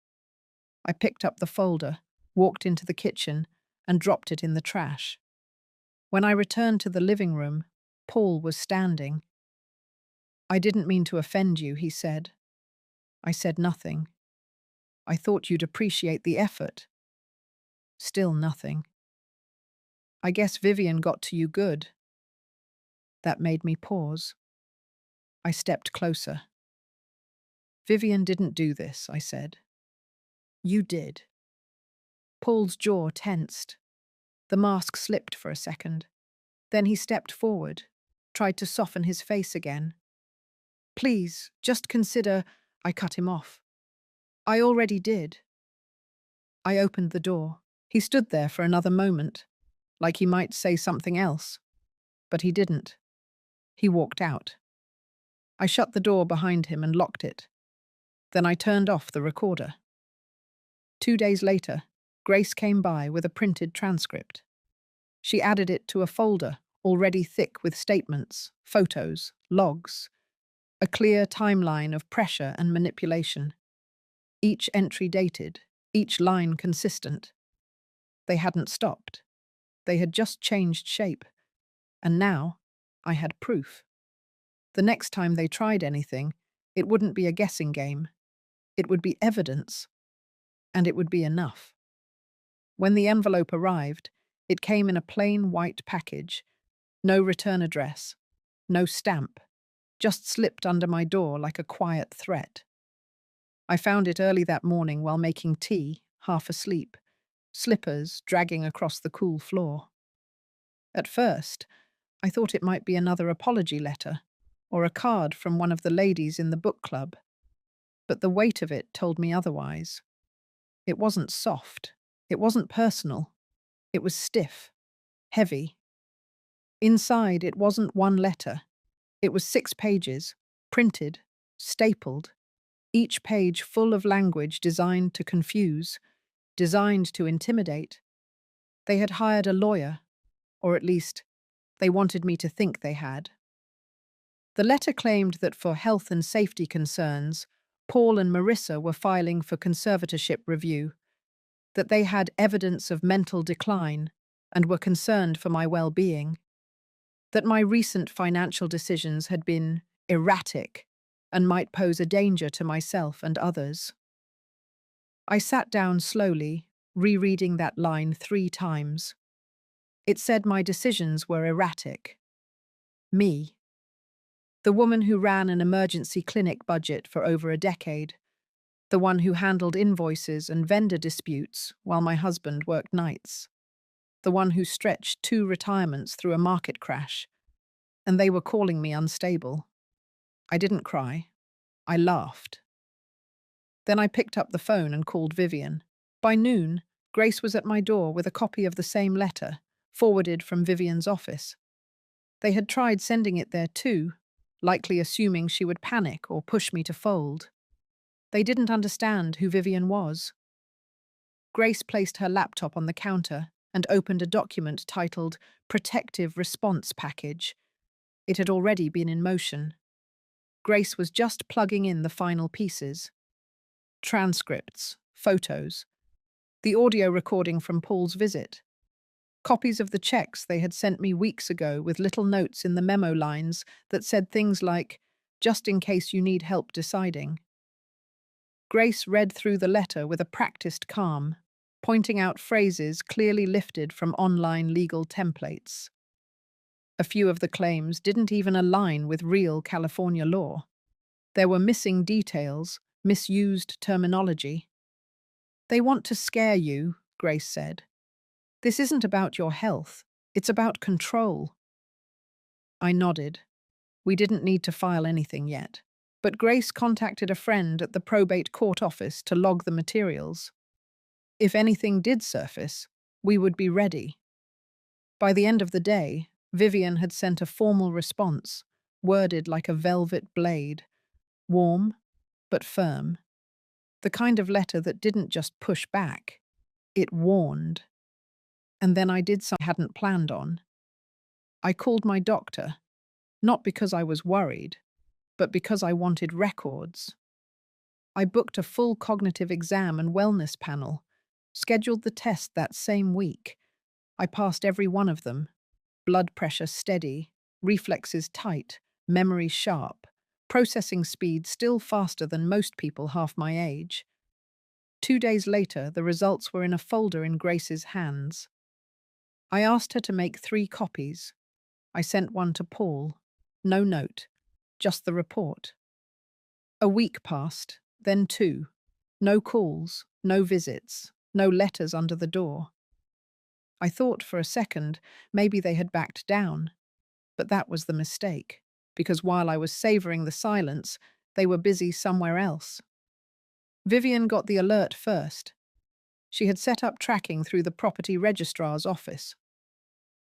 I picked up the folder, walked into the kitchen, and dropped it in the trash. When I returned to the living room, Paul was standing. I didn't mean to offend you, he said. I said nothing. I thought you'd appreciate the effort. Still nothing. I guess Vivian got to you good. That made me pause. I stepped closer. Vivian didn't do this, I said. You did. Paul's jaw tensed. The mask slipped for a second. Then he stepped forward, tried to soften his face again. Please, just consider, I cut him off. I already did. I opened the door. He stood there for another moment, like he might say something else. But he didn't. He walked out. I shut the door behind him and locked it. Then I turned off the recorder. 2 days later, Grace came by with a printed transcript. She added it to a folder already thick with statements, photos, logs, a clear timeline of pressure and manipulation. Each entry dated, each line consistent. They hadn't stopped. They had just changed shape. And now, I had proof. The next time they tried anything, it wouldn't be a guessing game. It would be evidence. And it would be enough. When the envelope arrived, it came in a plain white package. No return address. No stamp. Just slipped under my door like a quiet threat. I found it early that morning while making tea, half asleep, slippers dragging across the cool floor. At first, I thought it might be another apology letter, or a card from one of the ladies in the book club. But the weight of it told me otherwise. It wasn't soft. It wasn't personal. It was stiff, heavy. Inside, it wasn't one letter. It was 6 pages, printed, stapled, each page full of language designed to confuse, designed to intimidate. They had hired a lawyer, or at least, they wanted me to think they had. The letter claimed that for health and safety concerns, Paul and Marissa were filing for conservatorship review, that they had evidence of mental decline and were concerned for my well-being, that my recent financial decisions had been erratic and might pose a danger to myself and others. I sat down slowly, rereading that line 3 times. It said my decisions were erratic. Me. The woman who ran an emergency clinic budget for over a decade. The one who handled invoices and vendor disputes while my husband worked nights. The one who stretched 2 retirements through a market crash. And they were calling me unstable. I didn't cry. I laughed. Then I picked up the phone and called Vivian. By noon, Grace was at my door with a copy of the same letter, forwarded from Vivian's office. They had tried sending it there too, likely assuming she would panic or push me to fold. They didn't understand who Vivian was. Grace placed her laptop on the counter and opened a document titled Protective Response Package. It had already been in motion. Grace was just plugging in the final pieces. Transcripts, photos, the audio recording from Paul's visit, copies of the checks they had sent me weeks ago with little notes in the memo lines that said things like, just in case you need help deciding. Grace read through the letter with a practiced calm, pointing out phrases clearly lifted from online legal templates. A few of the claims didn't even align with real California law. There were missing details, misused terminology. They want to scare you, Grace said. This isn't about your health. It's about control. I nodded. We didn't need to file anything yet. But Grace contacted a friend at the probate court office to log the materials. If anything did surface, we would be ready. By the end of the day, Vivian had sent a formal response, worded like a velvet blade, warm but firm. The kind of letter that didn't just push back, It warned. And then I did something I hadn't planned on. I called my doctor, not because I was worried, but because I wanted records. I booked a full cognitive exam and wellness panel, scheduled the test that same week. I passed every one of them. Blood pressure steady, reflexes tight, memory sharp, processing speed still faster than most people half my age. 2 days later, the results were in a folder in Grace's hands. I asked her to make 3 copies. I sent one to Paul. No note, just the report. A week passed, then 2. No calls, no visits, no letters under the door. I thought for a second maybe they had backed down, but that was the mistake, because while I was savouring the silence, they were busy somewhere else. Vivian got the alert first. She had set up tracking through the property registrar's office.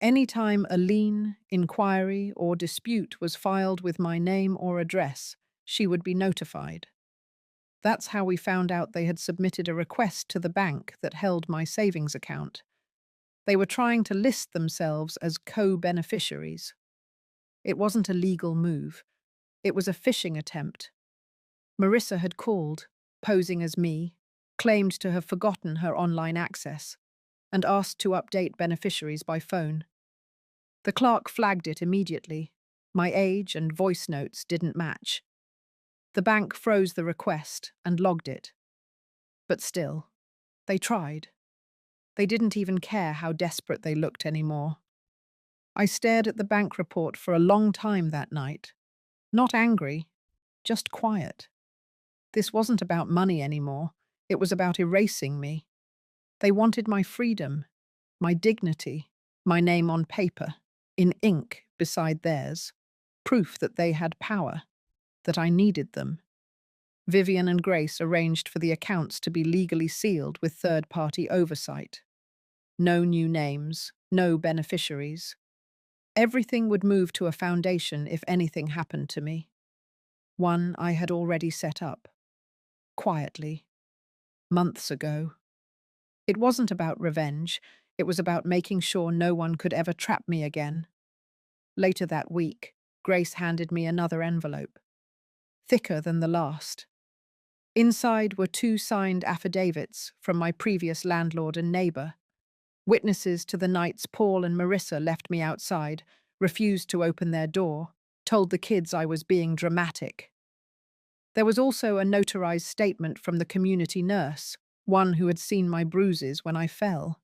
Any time a lien, inquiry, or dispute was filed with my name or address, she would be notified. That's how we found out they had submitted a request to the bank that held my savings account. They were trying to list themselves as co-beneficiaries. It wasn't a legal move. It was a phishing attempt. Marissa had called, posing as me, claimed to have forgotten her online access, and asked to update beneficiaries by phone. The clerk flagged it immediately. My age and voice notes didn't match. The bank froze the request and logged it. But still, they tried. They didn't even care how desperate they looked anymore. I stared at the bank report for a long time that night. Not angry, just quiet. This wasn't about money anymore. It was about erasing me. They wanted my freedom, my dignity, my name on paper, in ink beside theirs, proof that they had power, that I needed them. Vivian and Grace arranged for the accounts to be legally sealed with third-party oversight. No new names, no beneficiaries. Everything would move to a foundation if anything happened to me. One I had already set up. Quietly. Months ago. It wasn't about revenge. It was about making sure no one could ever trap me again. Later that week, Grace handed me another envelope. Thicker than the last. Inside were 2 signed affidavits from my previous landlord and neighbour. Witnesses to the nights Paul and Marissa left me outside, refused to open their door, told the kids I was being dramatic. There was also a notarized statement from the community nurse, one who had seen my bruises when I fell.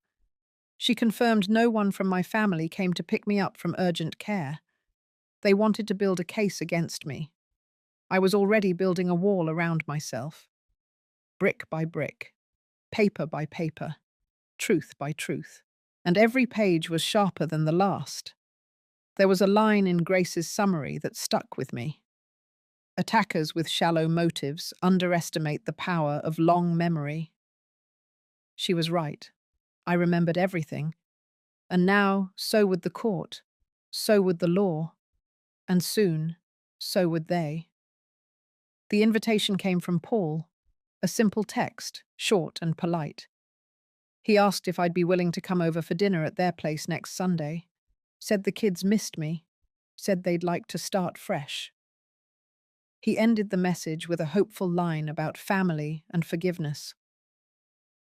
She confirmed no one from my family came to pick me up from urgent care. They wanted to build a case against me. I was already building a wall around myself. Brick by brick, paper by paper, truth by truth. And every page was sharper than the last. There was a line in Grace's summary that stuck with me. Attackers with shallow motives underestimate the power of long memory. She was right. I remembered everything. And now, so would the court. So would the law. And soon, so would they. The invitation came from Paul. A simple text, short and polite. He asked if I'd be willing to come over for dinner at their place next Sunday. Said the kids missed me. Said they'd like to start fresh. He ended the message with a hopeful line about family and forgiveness.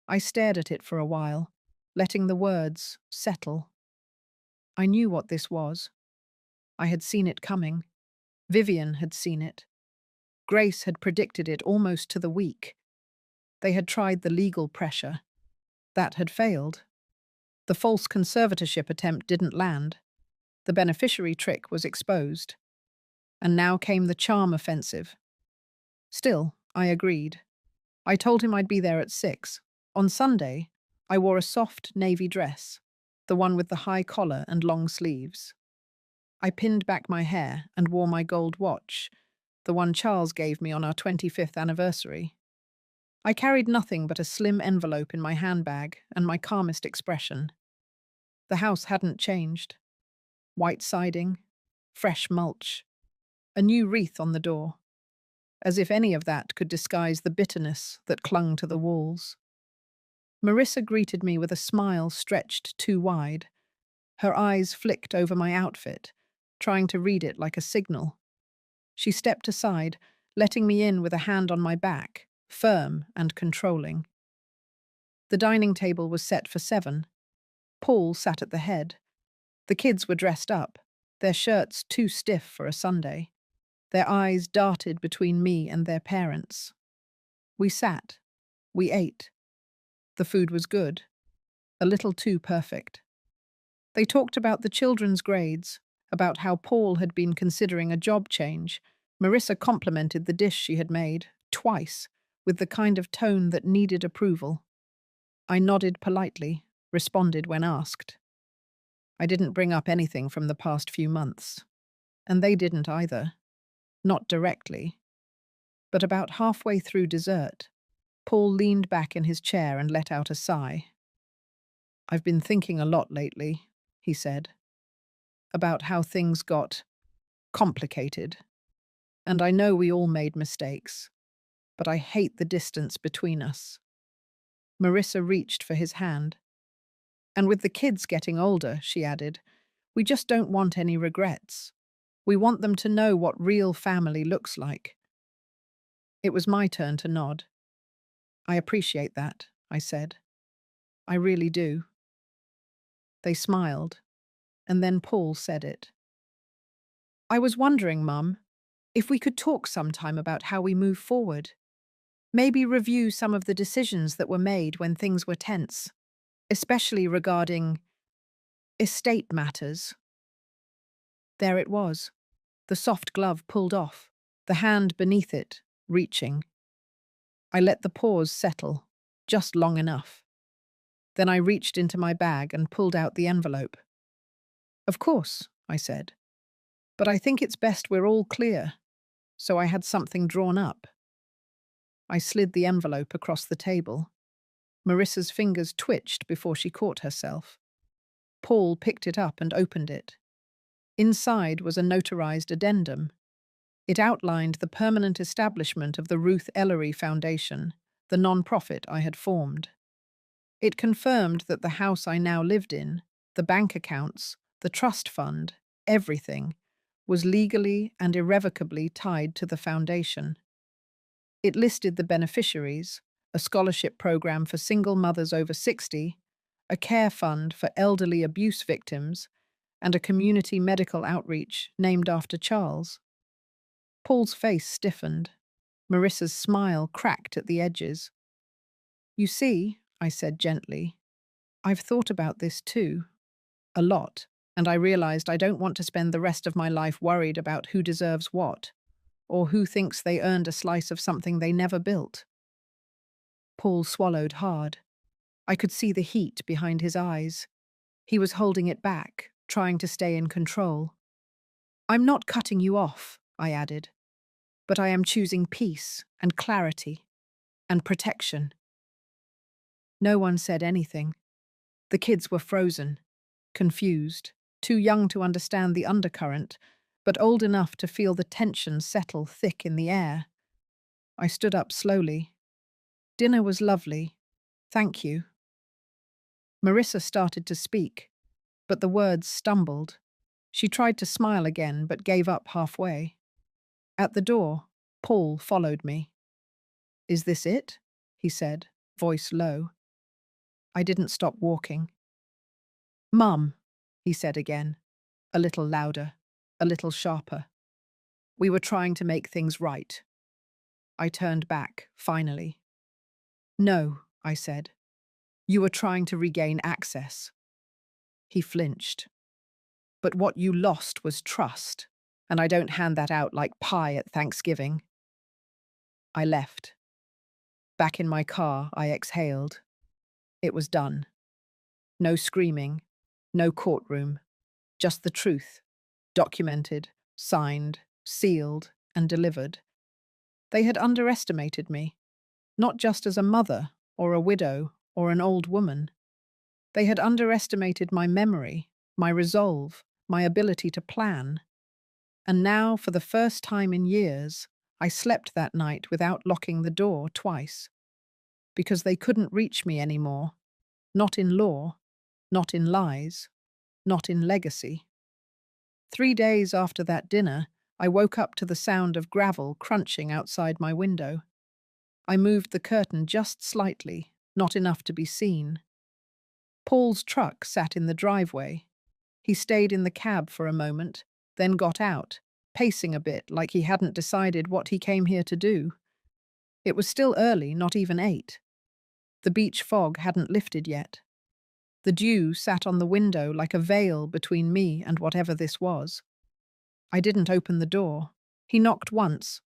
I stared at it for a while, letting the words settle. I knew what this was. I had seen it coming. Vivian had seen it. Grace had predicted it almost to the week. They had tried the legal pressure. That had failed. The false conservatorship attempt didn't land. The beneficiary trick was exposed. And now came the charm offensive. Still, I agreed. I told him I'd be there at 6. On Sunday, I wore a soft navy dress, the one with the high collar and long sleeves. I pinned back my hair and wore my gold watch, the one Charles gave me on our 25th anniversary. I carried nothing but a slim envelope in my handbag and my calmest expression. The house hadn't changed. White siding, fresh mulch, a new wreath on the door, as if any of that could disguise the bitterness that clung to the walls. Marissa greeted me with a smile stretched too wide. Her eyes flicked over my outfit, trying to read it like a signal. She stepped aside, letting me in with a hand on my back, firm and controlling. The dining table was set for 7. Paul sat at the head. The kids were dressed up, their shirts too stiff for a Sunday. Their eyes darted between me and their parents. We sat. We ate. The food was good, a little too perfect. They talked about the children's grades, about how Paul had been considering a job change. Marissa complimented the dish she had made, twice, with the kind of tone that needed approval. I nodded politely, responded when asked. I didn't bring up anything from the past few months. And they didn't either. Not directly. But about halfway through dessert, Paul leaned back in his chair and let out a sigh. I've been thinking a lot lately, he said, about how things got complicated. And I know we all made mistakes, but I hate the distance between us. Marissa reached for his hand. And with the kids getting older, she added, we just don't want any regrets. We want them to know what real family looks like. It was my turn to nod. I appreciate that, I said. I really do. They smiled, and then Paul said it. I was wondering, Mum, if we could talk sometime about how we move forward. Maybe review some of the decisions that were made when things were tense, especially regarding estate matters. There it was, the soft glove pulled off, the hand beneath it, reaching. I let the pause settle, just long enough. Then I reached into my bag and pulled out the envelope. Of course, I said. But I think it's best we're all clear. So I had something drawn up. I slid the envelope across the table. Marissa's fingers twitched before she caught herself. Paul picked it up and opened it. Inside was a notarized addendum. It outlined the permanent establishment of the Ruth Ellery Foundation, the non-profit I had formed. It confirmed that the house I now lived in, the bank accounts, the trust fund, everything, was legally and irrevocably tied to the foundation. It listed the beneficiaries, a scholarship program for single mothers over 60, a care fund for elderly abuse victims, and a community medical outreach named after Charles. Paul's face stiffened. Marissa's smile cracked at the edges. You see, I said gently, I've thought about this too. A lot. And I realized I don't want to spend the rest of my life worried about who deserves what, or who thinks they earned a slice of something they never built. Paul swallowed hard. I could see the heat behind his eyes. He was holding it back, trying to stay in control. I'm not cutting you off, I added, but I am choosing peace and clarity and protection. No one said anything. The kids were frozen, confused, too young to understand the undercurrent, but old enough to feel the tension settle thick in the air. I stood up slowly. Dinner was lovely. Thank you. Marissa started to speak, but the words stumbled. She tried to smile again, but gave up halfway. At the door, Paul followed me. Is this it? He said, voice low. I didn't stop walking. Mum, he said again, a little louder, a little sharper. We were trying to make things right. I turned back, finally. No, I said. You were trying to regain access. He flinched. But what you lost was trust, and I don't hand that out like pie at Thanksgiving. I left. Back in my car, I exhaled. It was done. No screaming, no courtroom, just the truth, documented, signed, sealed, and delivered. They had underestimated me, not just as a mother or a widow or an old woman. They had underestimated my memory, my resolve, my ability to plan. And now, for the first time in years, I slept that night without locking the door twice. because they couldn't reach me anymore. Not in law, not in lies, not in legacy. 3 days after that dinner, I woke up to the sound of gravel crunching outside my window. I moved the curtain just slightly, not enough to be seen. Paul's truck sat in the driveway. He stayed in the cab for a moment, then got out, pacing a bit like he hadn't decided what he came here to do. It was still early, not even 8. The beach fog hadn't lifted yet. The dew sat on the window like a veil between me and whatever this was. I didn't open the door. He knocked once,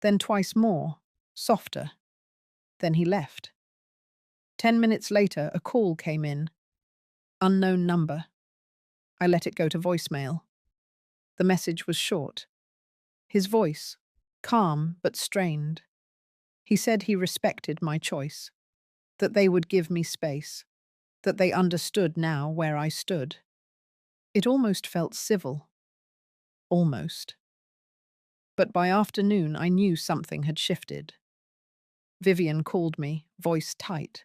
then twice more, softer. Then he left. 10 minutes later, a call came in. Unknown number. I let it go to voicemail. The message was short. His voice, calm but strained. He said he respected my choice, that they would give me space, that they understood now where I stood. It almost felt civil. Almost. But by afternoon I knew something had shifted. Vivian called me, voice tight.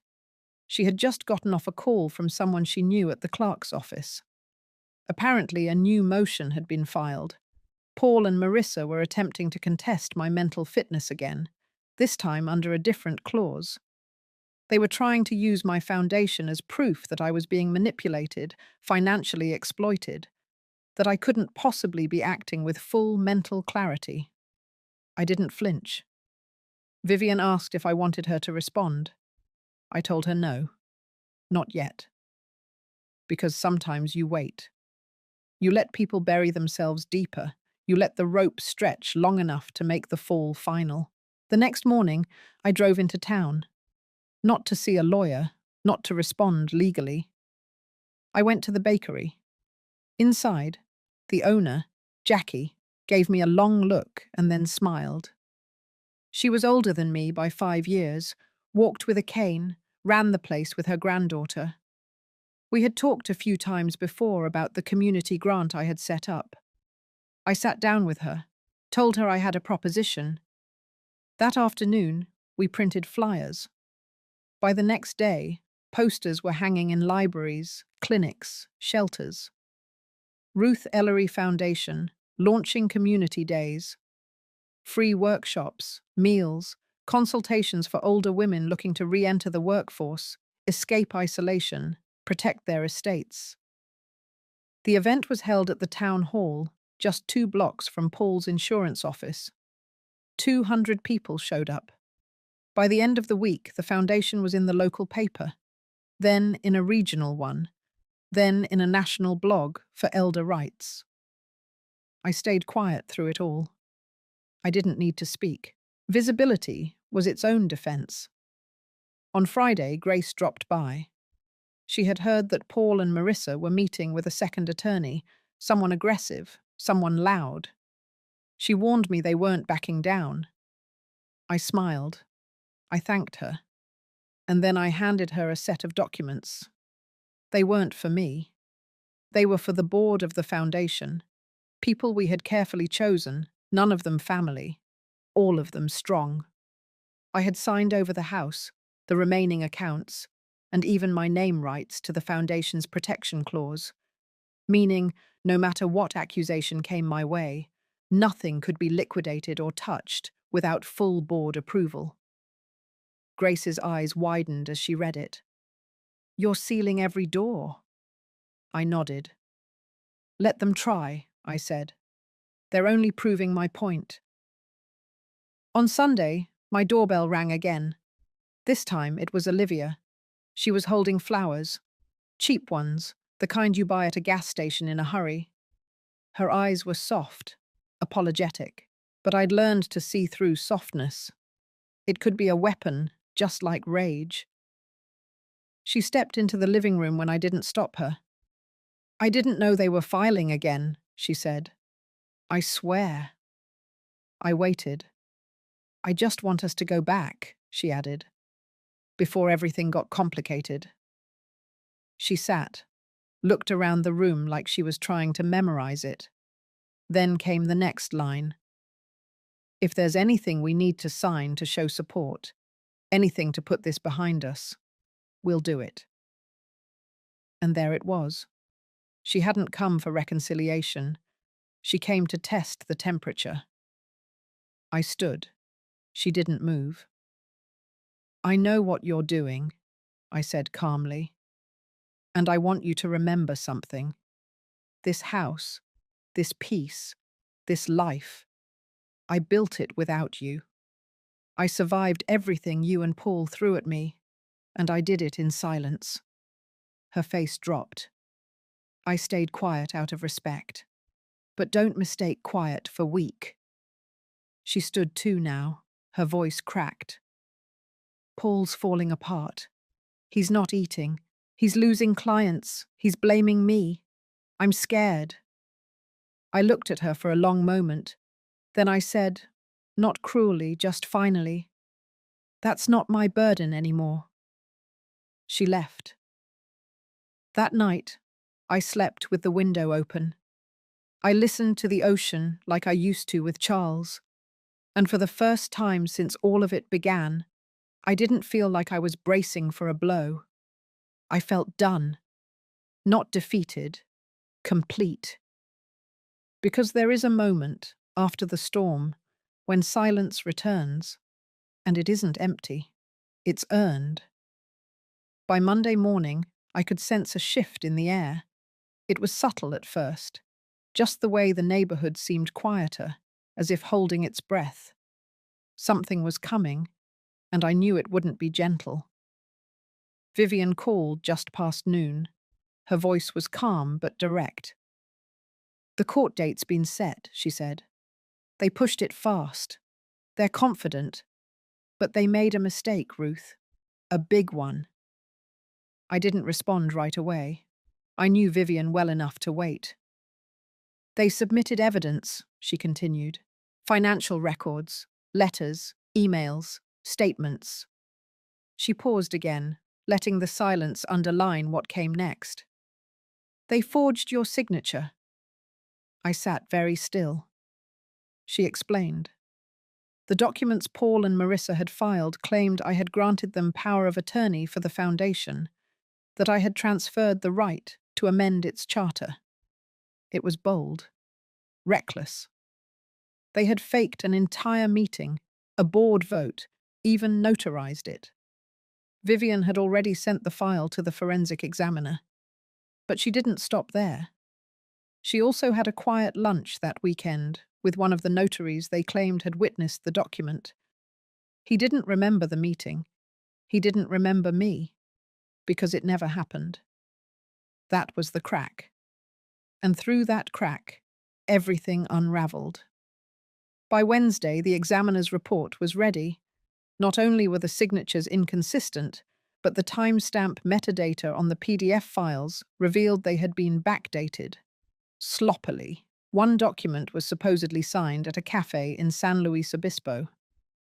She had just gotten off a call from someone she knew at the clerk's office. Apparently a new motion had been filed. Paul and Marissa were attempting to contest my mental fitness again, this time under a different clause. They were trying to use my foundation as proof that I was being manipulated, financially exploited, that I couldn't possibly be acting with full mental clarity. I didn't flinch. Vivian asked if I wanted her to respond. I told her no, not yet. Because sometimes you wait. You let people bury themselves deeper. You let the rope stretch long enough to make the fall final. The next morning, I drove into town. Not to see a lawyer, not to respond legally. I went to the bakery. Inside, the owner, Jackie, gave me a long look and then smiled. She was older than me by 5 years, walked with a cane, ran the place with her granddaughter. We had talked a few times before about the community grant I had set up. I sat down with her, told her I had a proposition. That afternoon, we printed flyers. By the next day, posters were hanging in libraries, clinics, shelters. Ruth Ellery Foundation, launching community days. Free workshops, meals, consultations for older women looking to re-enter the workforce, escape isolation, protect their estates. The event was held at the town hall, just 2 blocks from Paul's insurance office. 200 people showed up. By the end of the week, the foundation was in the local paper, then in a regional one, then in a national blog for elder rights. I stayed quiet through it all. I didn't need to speak. Visibility was its own defense. On Friday, Grace dropped by. She had heard that Paul and Marissa were meeting with a second attorney, someone aggressive, someone loud. She warned me they weren't backing down. I smiled. I thanked her. And then I handed her a set of documents. They weren't for me. They were for the board of the foundation. People we had carefully chosen, none of them family, all of them strong. I had signed over the house, the remaining accounts, and even my name rights to the foundation's protection clause, meaning no matter what accusation came my way, nothing could be liquidated or touched without full board approval. Grace's eyes widened as she read it. "You're sealing every door." I nodded. "Let them try," I said. "They're only proving my point." On Sunday, my doorbell rang again. This time it was Olivia. She was holding flowers, cheap ones, the kind you buy at a gas station in a hurry. Her eyes were soft, apologetic, but I'd learned to see through softness. It could be a weapon, just like rage. She stepped into the living room when I didn't stop her. "I didn't know they were filing again," she said. "I swear." I waited. "I just want us to go back," she added, "before everything got complicated." She sat, looked around the room like she was trying to memorize it. Then came the next line. "If there's anything we need to sign to show support, Anything to put this behind us. We'll do it. And there it was. She hadn't come for reconciliation. She came to test the temperature. I stood. She didn't move. I know what you're doing, I said calmly. And I want you to remember something. This house, this peace, this life, I built it without you. I survived everything you and Paul threw at me, and I did it in silence. Her face dropped. I stayed quiet out of respect. But don't mistake quiet for weak. She stood too now, her voice cracked. Paul's falling apart. He's not eating. He's losing clients. He's blaming me. I'm scared. I looked at her for a long moment. Then I said, not cruelly, just finally, that's not my burden anymore. She left. That night, I slept with the window open. I listened to the ocean like I used to with Charles, and for the first time since all of it began, I didn't feel like I was bracing for a blow. I felt done, not defeated, complete. Because there is a moment, after the storm, when silence returns, and it isn't empty, it's earned. By Monday morning, I could sense a shift in the air. It was subtle at first, just the way the neighborhood seemed quieter, as if holding its breath. Something was coming, and I knew it wouldn't be gentle. Vivian called just past noon. Her voice was calm but direct. The court date's been set, she said. They pushed it fast. They're confident. But they made a mistake, Ruth. A big one. I didn't respond right away. I knew Vivian well enough to wait. They submitted evidence, she continued. Financial records, letters, emails, statements. She paused again, letting the silence underline what came next. They forged your signature. I sat very still. She explained. The documents Paul and Marissa had filed claimed I had granted them power of attorney for the foundation, that I had transferred the right to amend its charter. It was bold, reckless. They had faked an entire meeting, a board vote, even notarized it. Vivian had already sent the file to the forensic examiner. But she didn't stop there. She also had a quiet lunch that weekend with one of the notaries they claimed had witnessed the document. He didn't remember the meeting. He didn't remember me, because it never happened. That was the crack. And through that crack, everything unraveled. By Wednesday, the examiner's report was ready. Not only were the signatures inconsistent, but the timestamp metadata on the PDF files revealed they had been backdated. Sloppily. One document was supposedly signed at a cafe in San Luis Obispo,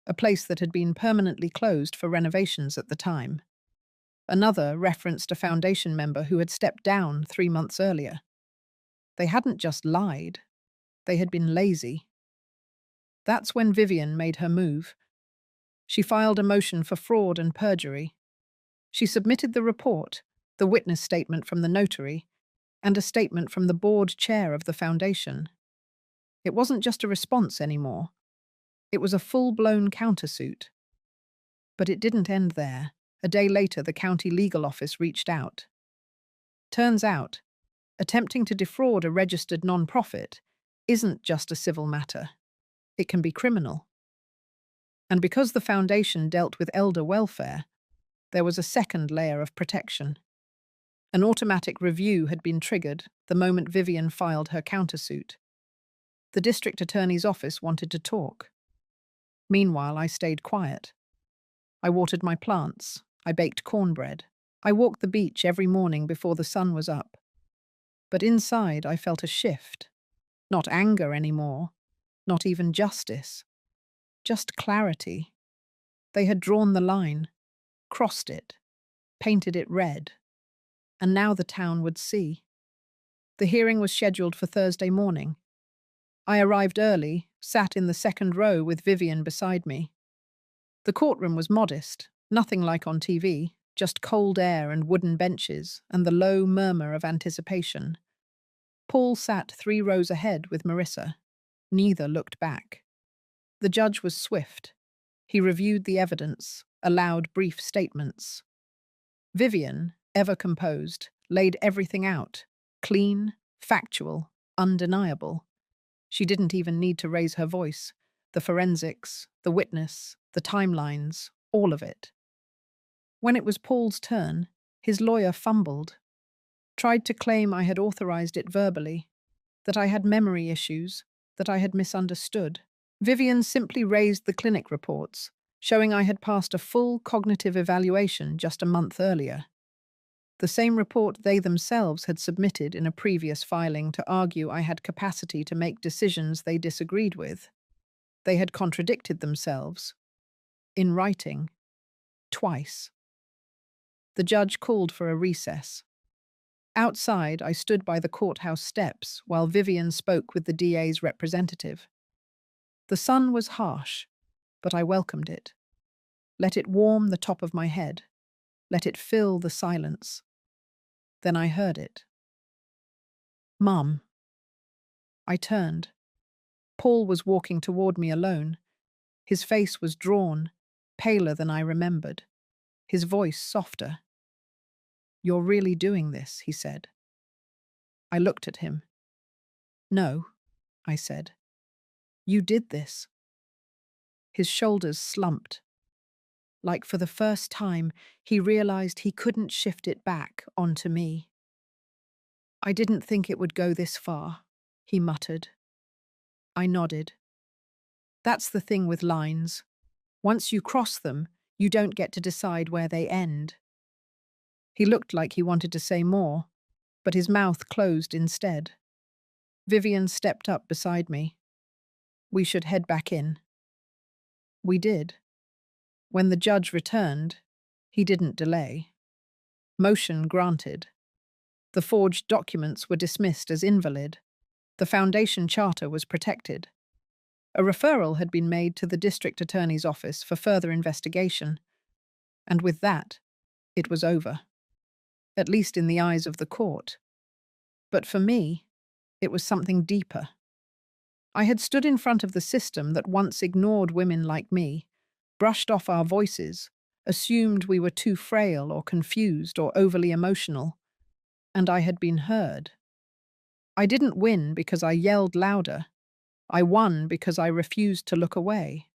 a place that had been permanently closed for renovations at the time. Another referenced a foundation member who had stepped down 3 months earlier. They hadn't just lied, they had been lazy. That's when Vivian made her move. She filed a motion for fraud and perjury. She submitted the report, the witness statement from the notary, and a statement from the board chair of the foundation. It wasn't just a response anymore. It was a full-blown countersuit. But it didn't end there. A day later, the county legal office reached out. Turns out, attempting to defraud a registered non-profit isn't just a civil matter. It can be criminal. And because the foundation dealt with elder welfare, there was a second layer of protection. An automatic review had been triggered the moment Vivian filed her countersuit. The district attorney's office wanted to talk. Meanwhile, I stayed quiet. I watered my plants. I baked cornbread. I walked the beach every morning before the sun was up. But inside, I felt a shift. Not anger anymore. Not even justice. Just clarity. They had drawn the line, crossed it, painted it red. And now the town would see. The hearing was scheduled for Thursday morning. I arrived early, sat in the second row with Vivian beside me. The courtroom was modest, nothing like on TV, just cold air and wooden benches and the low murmur of anticipation. Paul sat 3 rows ahead with Marissa. Neither looked back. The judge was swift. He reviewed the evidence, allowed brief statements. Vivian, ever composed, laid everything out, clean, factual, undeniable. She didn't even need to raise her voice. The forensics, the witness, the timelines, all of it. When it was Paul's turn, his lawyer fumbled, tried to claim I had authorized it verbally, that I had memory issues, that I had misunderstood. Vivian simply raised the clinic reports, showing I had passed a full cognitive evaluation just a month earlier. The same report they themselves had submitted in a previous filing to argue I had capacity to make decisions they disagreed with. They had contradicted themselves. In writing. Twice. The judge called for a recess. Outside, I stood by the courthouse steps while Vivian spoke with the DA's representative. The sun was harsh, but I welcomed it. Let it warm the top of my head. Let it fill the silence. Then I heard it. "Mum." I turned. Paul was walking toward me alone. His face was drawn, paler than I remembered. His voice softer. "You're really doing this," he said. I looked at him. "No," I said. "You did this." His shoulders slumped. Like for the first time, he realized he couldn't shift it back onto me. "I didn't think it would go this far," he muttered. I nodded. That's the thing with lines. Once you cross them, you don't get to decide where they end. He looked like he wanted to say more, but his mouth closed instead. Vivian stepped up beside me. "We should head back in." We did. When the judge returned, he didn't delay. Motion granted. The forged documents were dismissed as invalid. The foundation charter was protected. A referral had been made to the district attorney's office for further investigation. And with that, it was over. At least in the eyes of the court. But for me, it was something deeper. I had stood in front of the system that once ignored women like me, brushed off our voices, assumed we were too frail or confused or overly emotional, and I had been heard. I didn't win because I yelled louder. I won because I refused to look away.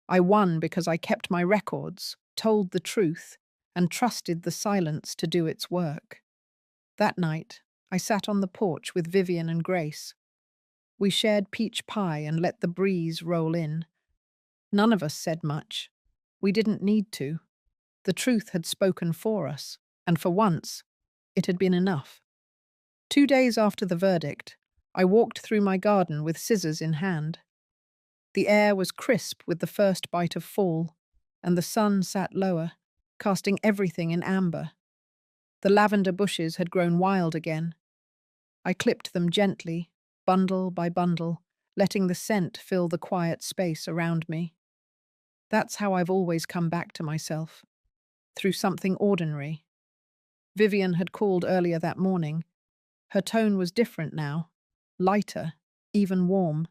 I won because I kept my records, told the truth, and trusted the silence to do its work. That night, I sat on the porch with Vivian and Grace. We shared peach pie and let the breeze roll in. None of us said much. We didn't need to. The truth had spoken for us, and for once, it had been enough. 2 days after the verdict, I walked through my garden with scissors in hand. The air was crisp with the first bite of fall, and the sun sat lower, casting everything in amber. The lavender bushes had grown wild again. I clipped them gently, bundle by bundle, letting the scent fill the quiet space around me. That's how I've always come back to myself, through something ordinary. Vivian had called earlier that morning. Her tone was different now, lighter, even warm.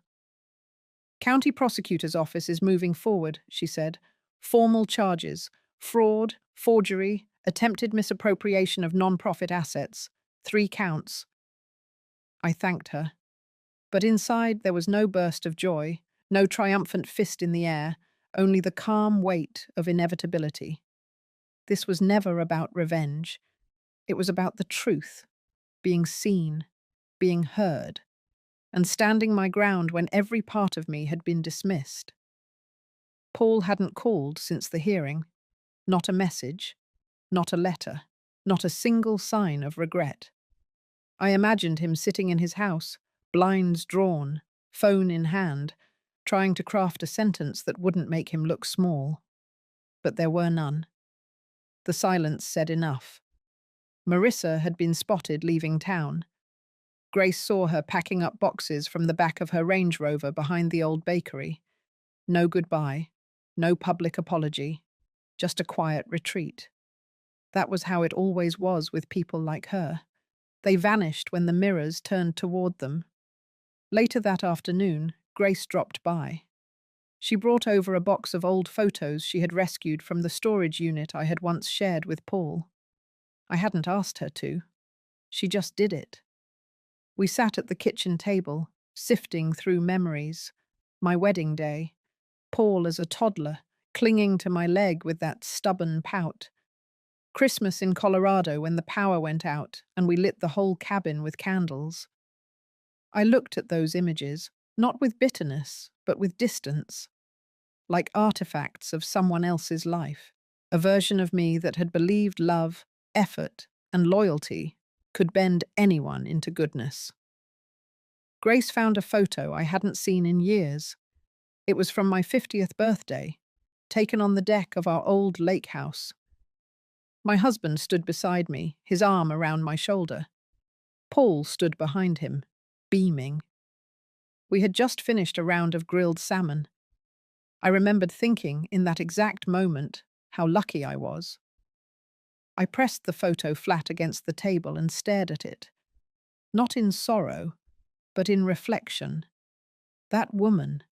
"County prosecutor's office is moving forward," she said. "Formal charges, fraud, forgery, attempted misappropriation of non-profit assets, 3 counts." I thanked her. But inside there was no burst of joy, no triumphant fist in the air, only the calm weight of inevitability. This was never about revenge. It was about the truth, being seen, being heard, and standing my ground when every part of me had been dismissed. Paul hadn't called since the hearing. Not a message, not a letter, not a single sign of regret. I imagined him sitting in his house, blinds drawn, phone in hand, trying to craft a sentence that wouldn't make him look small. But there were none. The silence said enough. Marissa had been spotted leaving town. Grace saw her packing up boxes from the back of her Range Rover behind the old bakery. No goodbye. No public apology, just a quiet retreat. That was how it always was with people like her. They vanished when the mirrors turned toward them. Later that afternoon, Grace dropped by. She brought over a box of old photos she had rescued from the storage unit I had once shared with Paul. I hadn't asked her to. She just did it. We sat at the kitchen table, sifting through memories. My wedding day, Paul as a toddler, clinging to my leg with that stubborn pout. Christmas in Colorado when the power went out and we lit the whole cabin with candles. I looked at those images, not with bitterness, but with distance, like artifacts of someone else's life, a version of me that had believed love, effort, and loyalty could bend anyone into goodness. Grace found a photo I hadn't seen in years. It was from my 50th birthday, taken on the deck of our old lake house. My husband stood beside me, his arm around my shoulder. Paul stood behind him, beaming. We had just finished a round of grilled salmon. I remembered thinking, in that exact moment, how lucky I was. I pressed the photo flat against the table and stared at it. Not in sorrow, but in reflection. That woman,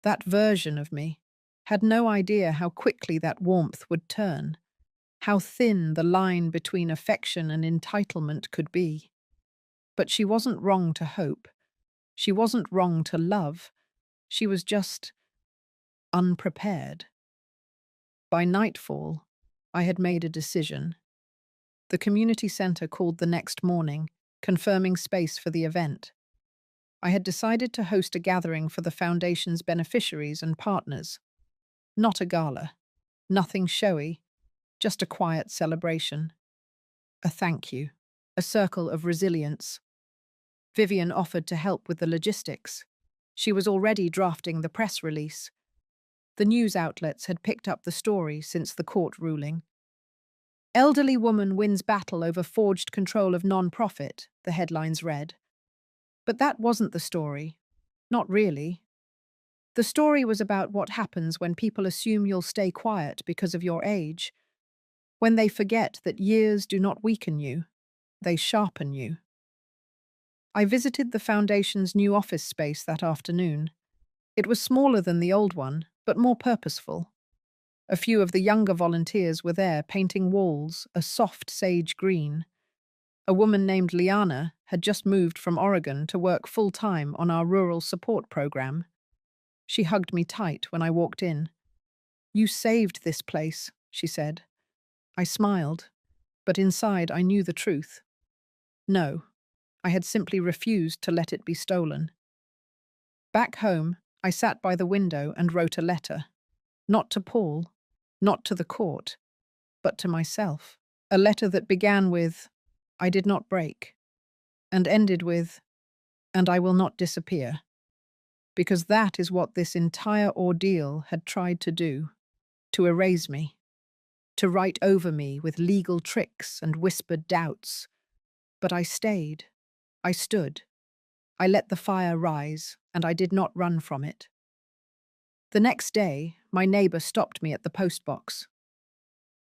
that version of me, had no idea how quickly that warmth would turn, how thin the line between affection and entitlement could be. But she wasn't wrong to hope. She wasn't wrong to love. She was just unprepared. By nightfall, I had made a decision. The community center called the next morning, confirming space for the event. I had decided to host a gathering for the foundation's beneficiaries and partners. Not a gala, nothing showy, just a quiet celebration. A thank you, a circle of resilience. Vivian offered to help with the logistics. She was already drafting the press release. The news outlets had picked up the story since the court ruling. Elderly woman wins battle over forged control of non-profit, the headlines read. But that wasn't the story. Not really. The story was about what happens when people assume you'll stay quiet because of your age, when they forget that years do not weaken you, they sharpen you. I visited the foundation's new office space that afternoon. It was smaller than the old one, but more purposeful. A few of the younger volunteers were there painting walls a soft sage green. A woman named Liana had just moved from Oregon to work full-time on our rural support program. She hugged me tight when I walked in. "You saved this place," she said. I smiled, but inside I knew the truth. No, I had simply refused to let it be stolen. Back home, I sat by the window and wrote a letter. Not to Paul, not to the court, but to myself. A letter that began with, "I did not break," and ended with, "and I will not disappear." Because that is what this entire ordeal had tried to do, to erase me, to write over me with legal tricks and whispered doubts. But I stayed. I stood. I let the fire rise, and I did not run from it. The next day, my neighbor stopped me at the postbox.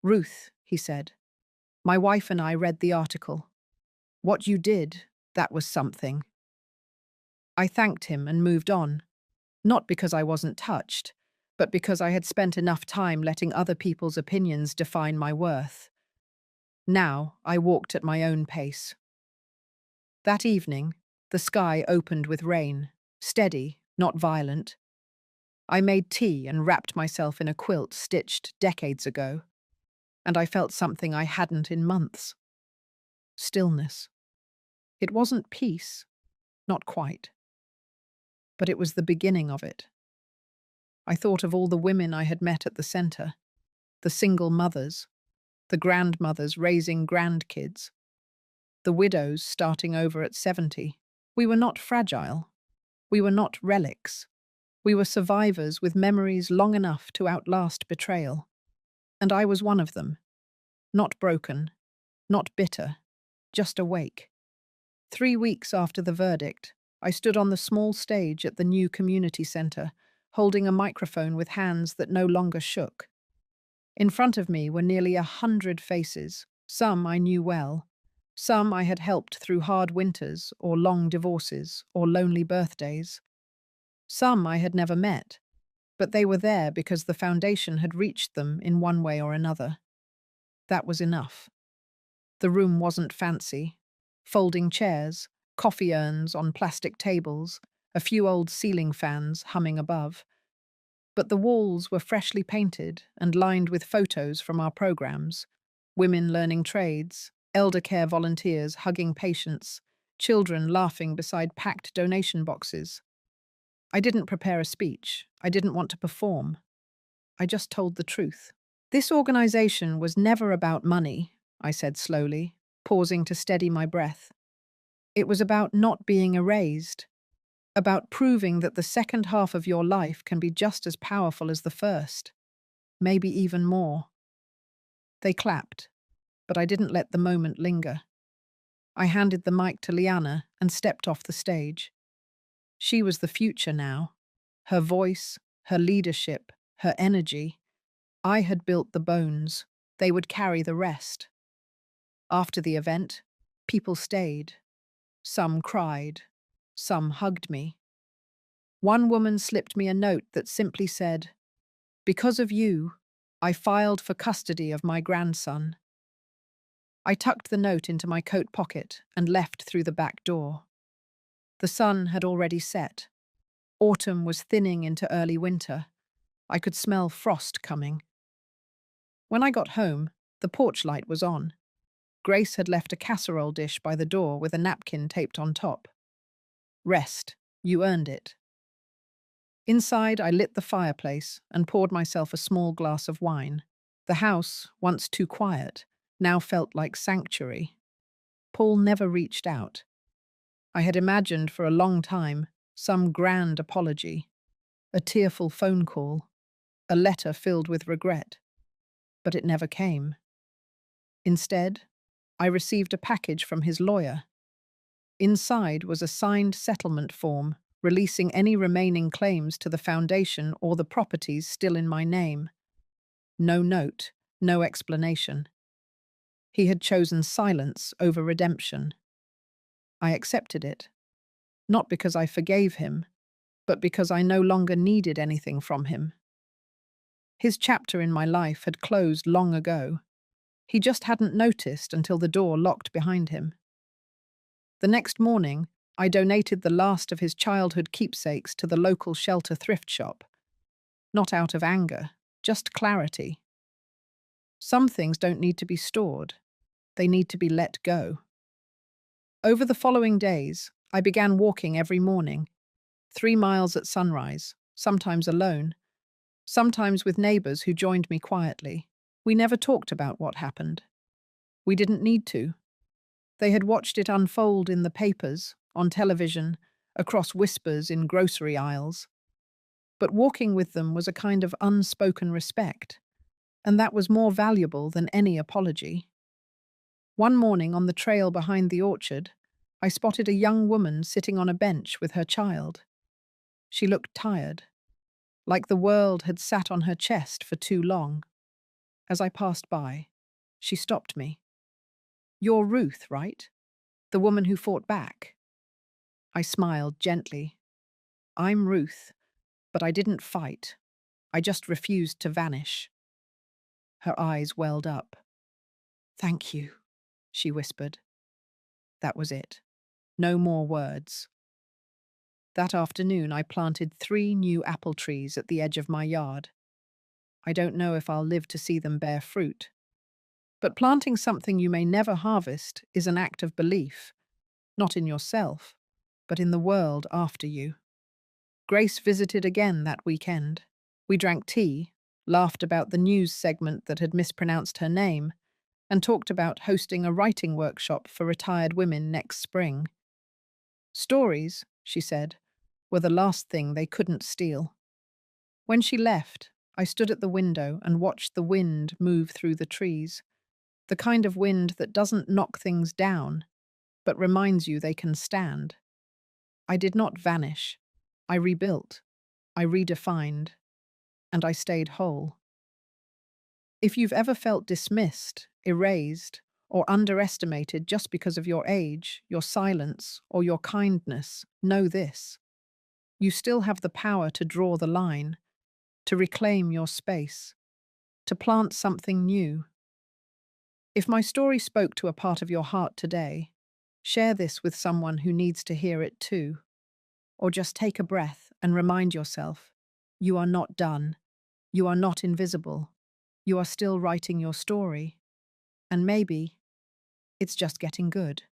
"Ruth," he said, "my wife and I read the article. What you did, that was something." I thanked him and moved on, not because I wasn't touched, but because I had spent enough time letting other people's opinions define my worth. Now I walked at my own pace. That evening, the sky opened with rain, steady, not violent. I made tea and wrapped myself in a quilt stitched decades ago, and I felt something I hadn't in months. Stillness. It wasn't peace, not quite. But it was the beginning of it. I thought of all the women I had met at the center, the single mothers, the grandmothers raising grandkids, the widows starting over at 70. We were not fragile. We were not relics. We were survivors with memories long enough to outlast betrayal. And I was one of them. Not broken, not bitter, just awake. 3 weeks after the verdict, I stood on the small stage at the new community center, holding a microphone with hands that no longer shook. In front of me were nearly 100 faces. Some I knew well. Some I had helped through hard winters, or long divorces, or lonely birthdays. Some I had never met, but they were there because the foundation had reached them in one way or another. That was enough. The room wasn't fancy. Folding chairs, coffee urns on plastic tables, a few old ceiling fans humming above. But the walls were freshly painted and lined with photos from our programs: women learning trades, elder care volunteers hugging patients, children laughing beside packed donation boxes. I didn't prepare a speech. I didn't want to perform. I just told the truth. This organization was never about money, I said slowly, pausing to steady my breath. It was about not being erased, about proving that the second half of your life can be just as powerful as the first, maybe even more. They clapped, but I didn't let the moment linger. I handed the mic to Liana and stepped off the stage. She was the future now. Her voice, her leadership, her energy. I had built the bones. They would carry the rest. After the event, people stayed. Some cried. Some hugged me. One woman slipped me a note that simply said, "Because of you, I filed for custody of my grandson." I tucked the note into my coat pocket and left through the back door. The sun had already set. Autumn was thinning into early winter. I could smell frost coming. When I got home, the porch light was on. Grace had left a casserole dish by the door with a napkin taped on top. "Rest. You earned it." Inside, I lit the fireplace and poured myself a small glass of wine. The house, once too quiet, now felt like sanctuary. Paul never reached out. I had imagined for a long time some grand apology, a tearful phone call, a letter filled with regret. But it never came. Instead, I received a package from his lawyer. Inside was a signed settlement form releasing any remaining claims to the foundation or the properties still in my name. No note, no explanation. He had chosen silence over redemption. I accepted it, not because I forgave him, but because I no longer needed anything from him. His chapter in my life had closed long ago. He just hadn't noticed until the door locked behind him. The next morning, I donated the last of his childhood keepsakes to the local shelter thrift shop. Not out of anger, just clarity. Some things don't need to be stored. They need to be let go. Over the following days, I began walking every morning, 3 miles at sunrise, sometimes alone, sometimes with neighbors who joined me quietly. We never talked about what happened. We didn't need to. They had watched it unfold in the papers, on television, across whispers in grocery aisles. But walking with them was a kind of unspoken respect, and that was more valuable than any apology. One morning on the trail behind the orchard, I spotted a young woman sitting on a bench with her child. She looked tired, like the world had sat on her chest for too long. As I passed by, she stopped me. "You're Ruth, right? The woman who fought back?" I smiled gently. "I'm Ruth, but I didn't fight. I just refused to vanish." Her eyes welled up. "Thank you," she whispered. That was it. No more words. That afternoon, I planted 3 new apple trees at the edge of my yard. I don't know if I'll live to see them bear fruit. But planting something you may never harvest is an act of belief, not in yourself, but in the world after you. Grace visited again that weekend. We drank tea, laughed about the news segment that had mispronounced her name, and talked about hosting a writing workshop for retired women next spring. Stories, she said, were the last thing they couldn't steal. When she left, I stood at the window and watched the wind move through the trees, the kind of wind that doesn't knock things down, but reminds you they can stand. I did not vanish. I rebuilt. I redefined, and I stayed whole. If you've ever felt dismissed, erased, or underestimated just because of your age, your silence, or your kindness, know this. You still have the power to draw the line, to reclaim your space, to plant something new. If my story spoke to a part of your heart today, share this with someone who needs to hear it too. Or just take a breath and remind yourself, you are not done. You are not invisible. You are still writing your story. And maybe it's just getting good.